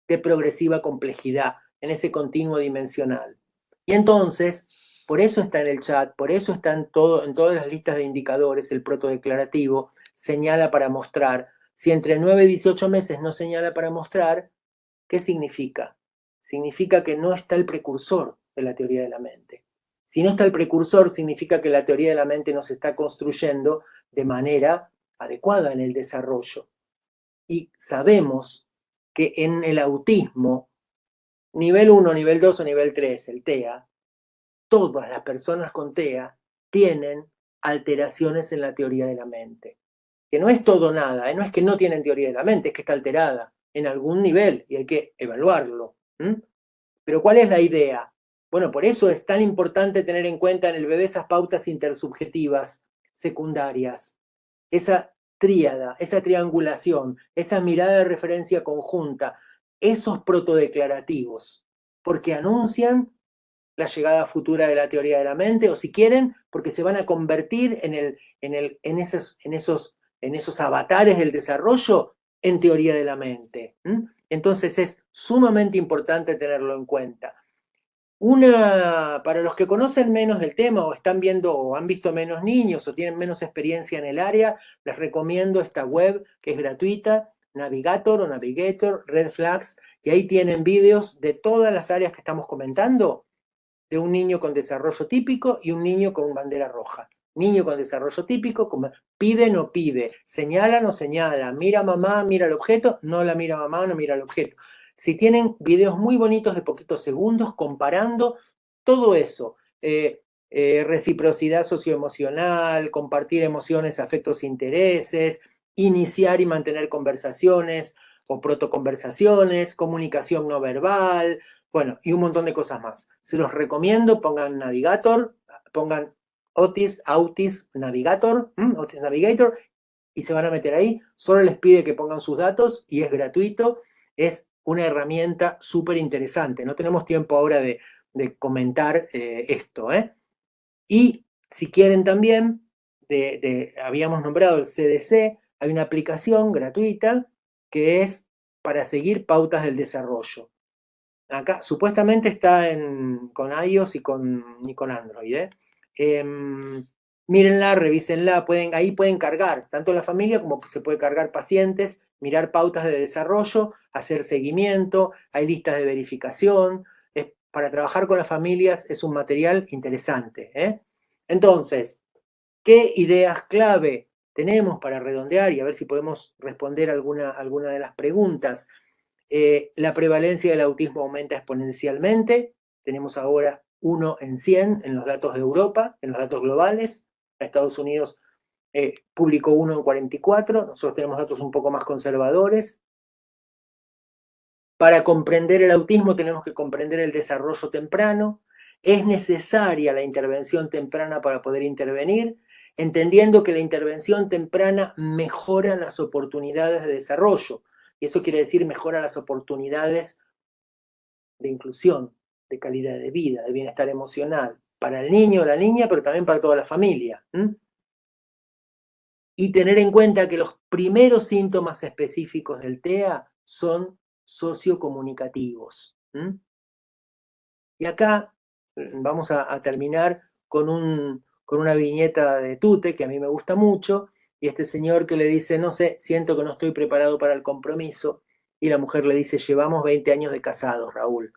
de progresiva complejidad en ese continuo dimensional. Y entonces, por eso está en el chat, por eso está en todas las listas de indicadores, el protodeclarativo señala para mostrar. Si entre 9 y 18 meses no señala para mostrar, ¿qué significa? Significa que no está el precursor de la teoría de la mente. Si no está el precursor, significa que la teoría de la mente no se está construyendo de manera adecuada en el desarrollo. Y sabemos que en el autismo, nivel 1, nivel 2 o nivel 3, el TEA, todas las personas con TEA tienen alteraciones en la teoría de la mente. Que no es todo nada, no es que no tienen teoría de la mente, es que está alterada en algún nivel y hay que evaluarlo. Pero ¿cuál es la idea? Bueno, por eso es tan importante tener en cuenta en el bebé esas pautas intersubjetivas secundarias, esa tríada, esa triangulación, esa mirada de referencia conjunta, esos protodeclarativos, porque anuncian la llegada futura de la teoría de la mente, o si quieren, porque se van a convertir en esos avatares del desarrollo en teoría de la mente. Entonces es sumamente importante tenerlo en cuenta. Para los que conocen menos del tema o están viendo o han visto menos niños o tienen menos experiencia en el área, les recomiendo esta web que es gratuita, Navigator, Red Flags, y ahí tienen vídeos de todas las áreas que estamos comentando, de un niño con desarrollo típico y un niño con bandera roja. Niño con desarrollo típico, pide, no pide, señala, no señala, mira mamá, mira el objeto, no la mira mamá, no mira el objeto. Si tienen videos muy bonitos de poquitos segundos comparando todo eso, reciprocidad socioemocional, compartir emociones, afectos, intereses, iniciar y mantener conversaciones o protoconversaciones, comunicación no verbal, bueno, y un montón de cosas más. Se los recomiendo, pongan Navigator, pongan Otis Navigator, Otis Navigator, y se van a meter ahí. Solo les pide que pongan sus datos y es gratuito. Es una herramienta súper interesante. No tenemos tiempo ahora de comentar esto. Y si quieren también, habíamos nombrado el CDC, hay una aplicación gratuita que es para seguir pautas del desarrollo. Acá supuestamente está con iOS y con Android. Mírenla, revísenla, ahí pueden cargar, tanto la familia como se puede cargar pacientes, mirar pautas de desarrollo, hacer seguimiento, hay listas de verificación. Para trabajar con las familias es un material interesante. Entonces, ¿qué ideas clave tenemos para redondear y a ver si podemos responder alguna de las preguntas. La prevalencia del autismo aumenta exponencialmente. Tenemos ahora 1 en 100 en los datos de Europa, en los datos globales. Estados Unidos publicó 1 en 44. Nosotros tenemos datos un poco más conservadores. Para comprender el autismo tenemos que comprender el desarrollo temprano. Es necesaria la intervención temprana para poder intervenir, entendiendo que la intervención temprana mejora las oportunidades de desarrollo. Y eso quiere decir mejora las oportunidades de inclusión, de calidad de vida, de bienestar emocional, para el niño o la niña, pero también para toda la familia. Y tener en cuenta que los primeros síntomas específicos del TEA son sociocomunicativos. Y acá vamos a terminar con una viñeta de Tute, que a mí me gusta mucho, y este señor que le dice, no sé, siento que no estoy preparado para el compromiso, y la mujer le dice, llevamos 20 años de casados, Raúl.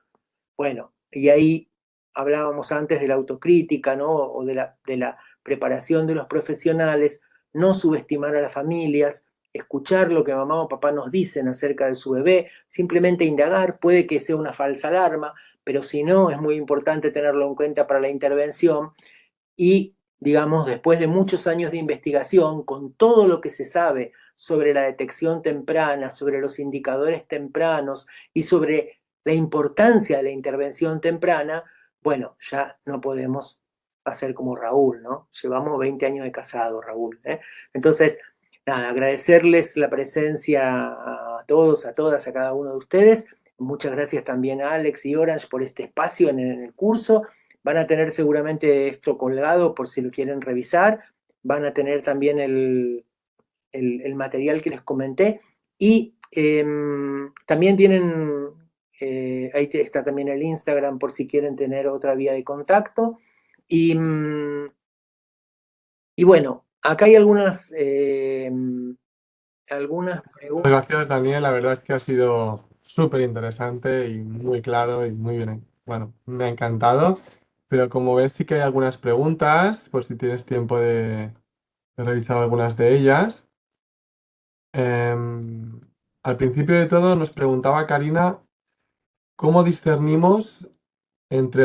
Bueno, y ahí hablábamos antes de la autocrítica, ¿no? O de la preparación de los profesionales, no subestimar a las familias, escuchar lo que mamá o papá nos dicen acerca de su bebé, simplemente indagar, puede que sea una falsa alarma, pero si no, es muy importante tenerlo en cuenta para la intervención y, digamos, después de muchos años de investigación, con todo lo que se sabe sobre la detección temprana, sobre los indicadores tempranos y sobre la importancia de la intervención temprana, bueno, ya no podemos hacer como Raúl, ¿no? Llevamos 20 años de casado, Raúl. Entonces, nada, agradecerles la presencia a todos, a todas, a cada uno de ustedes. Muchas gracias también a Alex y Orange por este espacio en el curso. Van a tener seguramente esto colgado por si lo quieren revisar. Van a tener también el material que les comenté. Y también tienen, ahí está también el Instagram por si quieren tener otra vía de contacto. Y bueno, acá hay algunas preguntas. Gracias, Daniel. La verdad es que ha sido súper interesante y muy claro y muy bien. Bueno, me ha encantado. Pero como ves, sí que hay algunas preguntas, por si tienes tiempo de revisar algunas de ellas. Em, Al principio de todo nos preguntaba Karina cómo discernimos entre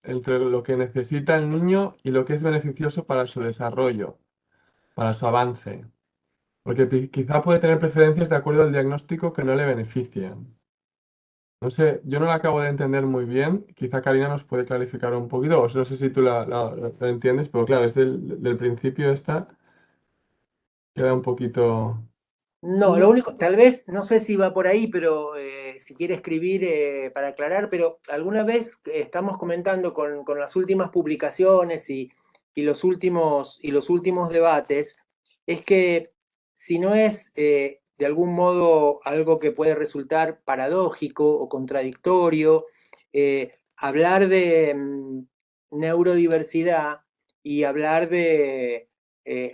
entre lo que necesita el niño y lo que es beneficioso para su desarrollo, para su avance. Porque quizá puede tener preferencias de acuerdo al diagnóstico que no le benefician. No sé, yo no la acabo de entender muy bien. Quizá Karina nos puede clarificar un poquito, o no sé si tú la entiendes, pero claro, es del principio esta, queda un poquito... No, lo único, tal vez, no sé si va por ahí, pero si quiere escribir para aclarar, pero alguna vez estamos comentando con las últimas publicaciones y los últimos debates, es que si no es de algún modo algo que puede resultar paradójico o contradictorio, hablar de neurodiversidad y hablar de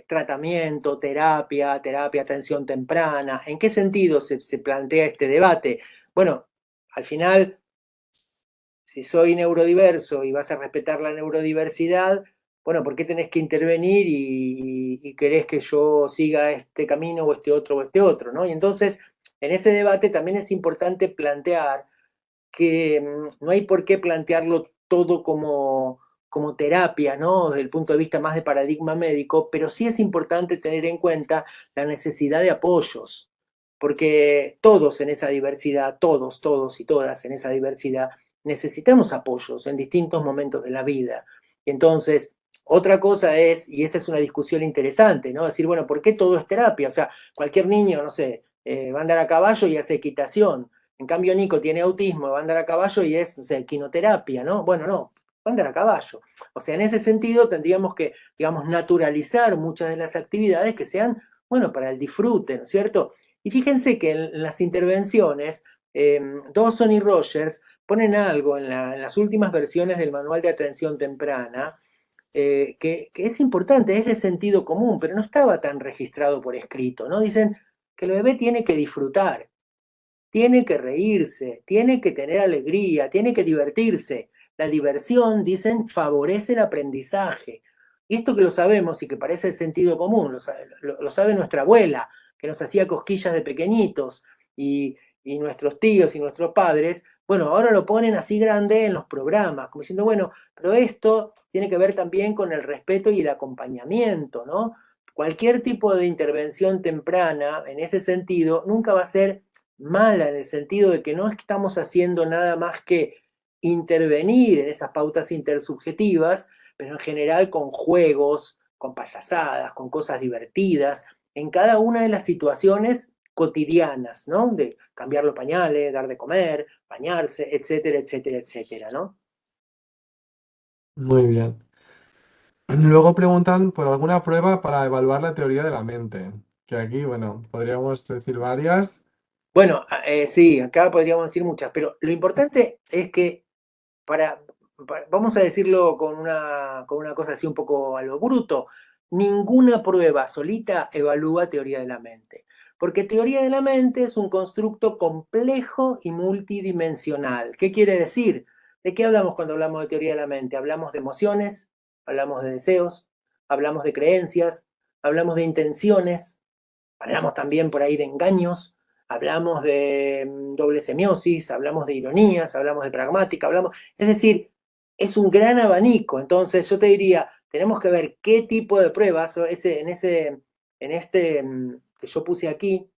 tratamiento, terapia, atención temprana. ¿En qué sentido se plantea este debate? Bueno, al final, si soy neurodiverso y vas a respetar la neurodiversidad, bueno, ¿por qué tenés que intervenir y querés que yo siga este camino o este otro, ¿no? Y entonces, en ese debate también es importante plantear que no hay por qué plantearlo todo como terapia, ¿no? Desde el punto de vista más de paradigma médico, pero sí es importante tener en cuenta la necesidad de apoyos, porque todos en esa diversidad, todos y todas en esa diversidad, necesitamos apoyos en distintos momentos de la vida. Y entonces, otra cosa es, y esa es una discusión interesante, ¿no? Decir, bueno, ¿por qué todo es terapia? O sea, cualquier niño, no sé, va a andar a caballo y hace equitación. En cambio, Nico tiene autismo, va a andar a caballo y es, no sé, quinoterapia, ¿no? Bueno, no, va a andar a caballo. O sea, en ese sentido tendríamos que, digamos, naturalizar muchas de las actividades que sean, bueno, para el disfrute, ¿no es cierto? Y fíjense que en las intervenciones, Dawson y Rogers ponen algo en las últimas versiones del Manual de Atención Temprana, que es importante, es de sentido común, pero no estaba tan registrado por escrito, ¿no? Dicen que el bebé tiene que disfrutar, tiene que reírse, tiene que tener alegría, tiene que divertirse. La diversión, dicen, favorece el aprendizaje. Y esto que lo sabemos y que parece sentido común, lo sabe nuestra abuela, que nos hacía cosquillas de pequeñitos, y nuestros tíos y nuestros padres, bueno, ahora lo ponen así grande en los programas, como diciendo, bueno, pero esto tiene que ver también con el respeto y el acompañamiento, ¿no? Cualquier tipo de intervención temprana, en ese sentido, nunca va a ser mala, en el sentido de que no estamos haciendo nada más que intervenir en esas pautas intersubjetivas, pero en general con juegos, con payasadas, con cosas divertidas, en cada una de las situaciones cotidianas, ¿no? De cambiar los pañales, dar de comer, bañarse, etcétera, etcétera, etcétera, ¿no? Muy bien. Luego preguntan por alguna prueba para evaluar la teoría de la mente, que aquí, bueno, podríamos decir varias. Bueno, sí, acá podríamos decir muchas, pero lo importante es que vamos a decirlo con una cosa así un poco a lo bruto, ninguna prueba solita evalúa teoría de la mente, porque teoría de la mente es un constructo complejo y multidimensional. ¿Qué quiere decir? ¿De qué hablamos cuando hablamos de teoría de la mente? Hablamos de emociones, hablamos de deseos, hablamos de creencias, hablamos de intenciones, hablamos también por ahí de engaños, hablamos de doble semiosis, hablamos de ironías, hablamos de pragmática, es decir, es un gran abanico. Entonces yo te diría, tenemos que ver qué tipo de pruebas, en este que yo puse aquí,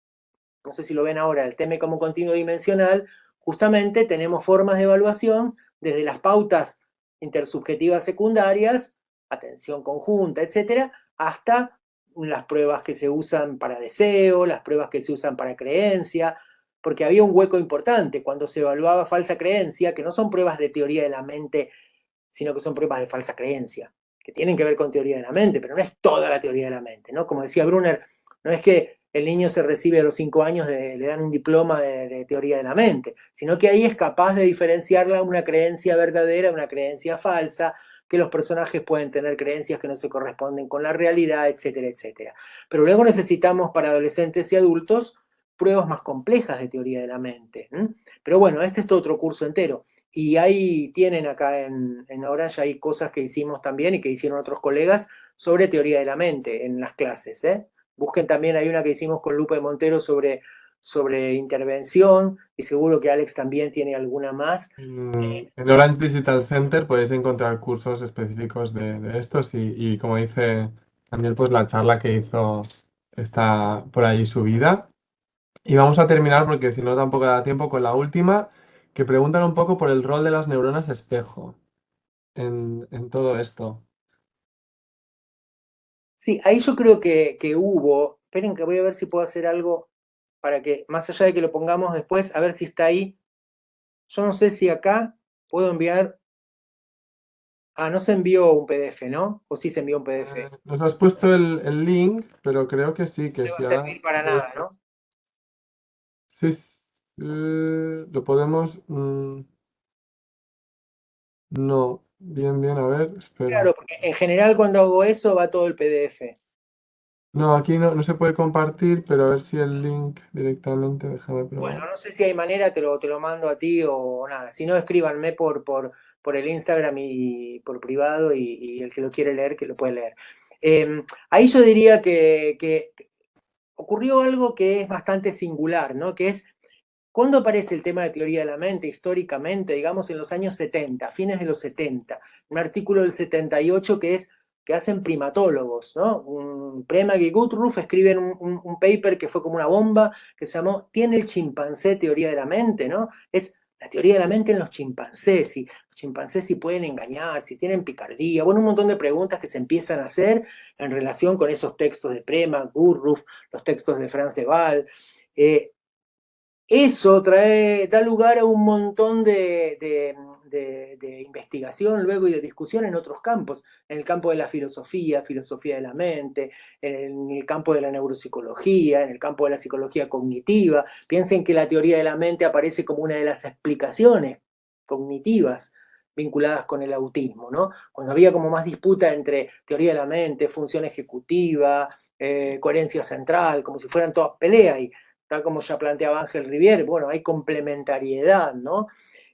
no sé si lo ven ahora, el TM como continuo dimensional, justamente tenemos formas de evaluación desde las pautas intersubjetivas secundarias, atención conjunta, etcétera, hasta las pruebas que se usan para deseo, las pruebas que se usan para creencia, porque había un hueco importante cuando se evaluaba falsa creencia, que no son pruebas de teoría de la mente, sino que son pruebas de falsa creencia, que tienen que ver con teoría de la mente, pero no es toda la teoría de la mente, ¿no? Como decía Brunner, no es que el niño se recibe a los 5 años, le dan un diploma de teoría de la mente, sino que ahí es capaz de diferenciarla una creencia verdadera de una creencia falsa, que los personajes pueden tener creencias que no se corresponden con la realidad, etcétera, etcétera. Pero luego necesitamos para adolescentes y adultos pruebas más complejas de teoría de la mente. Pero bueno, este es todo otro curso entero. Y ahí tienen acá en Orange, hay cosas que hicimos también y que hicieron otros colegas sobre teoría de la mente en las clases. Busquen también, hay una que hicimos con Lupe Montero sobre intervención, y seguro que Alex también tiene alguna más. En Orange Digital Center podéis encontrar cursos específicos de estos y como dice Daniel, pues la charla que hizo está por ahí subida. Y vamos a terminar porque si no tampoco da tiempo con la última, que preguntan un poco por el rol de las neuronas espejo en todo esto. Sí, ahí yo creo que hubo, esperen que voy a ver si puedo hacer algo para que, más allá de que lo pongamos después, a ver si está ahí. Yo no sé si acá puedo enviar. No se envió un PDF, ¿no? ¿O sí se envió un PDF? Nos has puesto el link, pero creo que sí, No que le va si a ahora servir para nada, ¿no? sí, lo podemos. No, bien, bien, a ver, espera. Claro, porque en general cuando hago eso va todo el PDF. No, aquí no se puede compartir, pero a ver si el link directamente, déjame probar. Bueno, no sé si hay manera, te lo mando a ti o nada. Si no, escríbanme por el Instagram y por privado y el que lo quiere leer, que lo puede leer. Ahí yo diría que ocurrió algo que es bastante singular, ¿no? Que es, ¿cuándo aparece el tema de teoría de la mente históricamente? Digamos en los años 70, fines de los 70. Un artículo del 78 que hacen primatólogos, ¿no? Premag y Guttruff escriben un paper que fue como una bomba, que se llamó ¿Tiene el chimpancé teoría de la mente? ¿No? Es la teoría de la mente en los chimpancés, si los chimpancés si pueden engañar, si tienen picardía, bueno, un montón de preguntas que se empiezan a hacer en relación con esos textos de Premag, Guttruff, los textos de Franz de Waal. Eso da lugar a un montón de investigación luego y de discusión en otros campos, en el campo de la filosofía, filosofía de la mente, en el campo de la neuropsicología, en el campo de la psicología cognitiva. Piensen que la teoría de la mente aparece como una de las explicaciones cognitivas vinculadas con el autismo, ¿no? Cuando había como más disputa entre teoría de la mente, función ejecutiva, coherencia central, como si fueran todas peleas, y tal como ya planteaba Ángel Rivière, bueno, hay complementariedad, ¿no?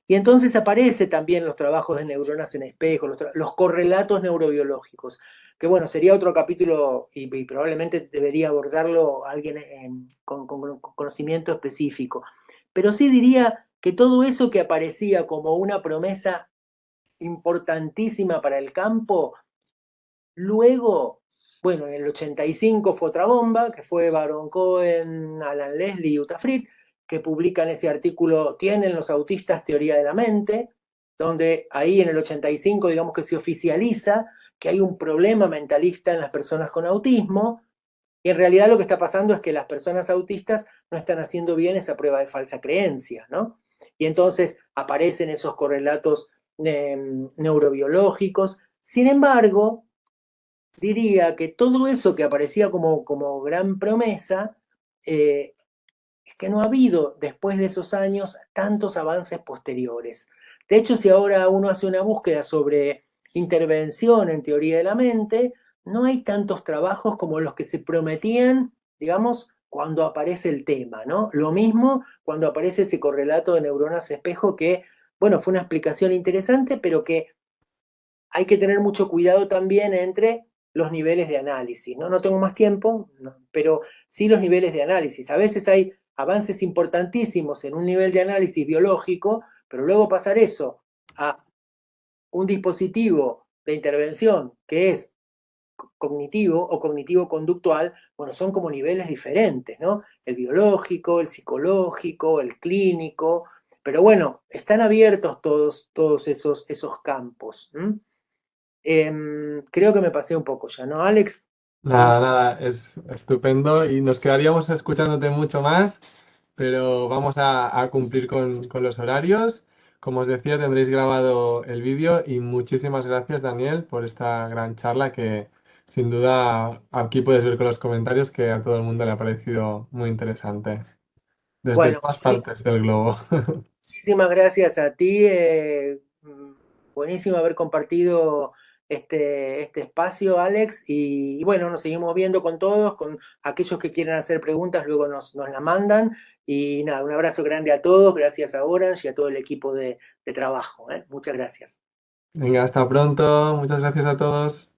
Y entonces aparece también los trabajos de neuronas en espejo, los correlatos neurobiológicos. que bueno, sería otro capítulo y probablemente debería abordarlo alguien con conocimiento específico. Pero sí diría que todo eso que aparecía como una promesa importantísima para el campo, luego, bueno, en el 85 fue otra bomba, que fue Baron Cohen, Alan Leslie y Utah Fried, que publican ese artículo, ¿Tienen los autistas teoría de la mente?, donde ahí en el 85, digamos que se oficializa que hay un problema mentalista en las personas con autismo, y en realidad lo que está pasando es que las personas autistas no están haciendo bien esa prueba de falsa creencia, ¿no? Y entonces aparecen esos correlatos neurobiológicos. Sin embargo, diría que todo eso que aparecía como gran promesa, es que no ha habido después de esos años tantos avances posteriores. De hecho, si ahora uno hace una búsqueda sobre intervención en teoría de la mente, no hay tantos trabajos como los que se prometían, digamos, cuando aparece el tema, ¿no? Lo mismo cuando aparece ese correlato de neuronas espejo que, bueno, fue una explicación interesante, pero que hay que tener mucho cuidado también entre los niveles de análisis, ¿no? No tengo más tiempo, no, pero sí los niveles de análisis. A veces hay avances importantísimos en un nivel de análisis biológico, pero luego pasar eso a un dispositivo de intervención que es cognitivo o cognitivo-conductual, bueno, son como niveles diferentes, ¿no? El biológico, el psicológico, el clínico, pero bueno, están abiertos todos esos campos. Creo que me pasé un poco ya, ¿no, Alex? Nada, nada, es estupendo y nos quedaríamos escuchándote mucho más, pero vamos a cumplir con los horarios. Como os decía, tendréis grabado el vídeo y muchísimas gracias, Daniel, por esta gran charla que sin duda aquí puedes ver con los comentarios que a todo el mundo le ha parecido muy interesante, desde Bueno, todas sí, partes del globo. muchísimas gracias a ti. Buenísimo haber compartido este espacio, Alex. Y bueno, nos seguimos viendo con todos, con aquellos que quieran hacer preguntas, luego nos la mandan. Y nada, un abrazo grande a todos. Gracias a Orange y a todo el equipo de trabajo. Muchas gracias. Venga, hasta pronto, muchas gracias a todos.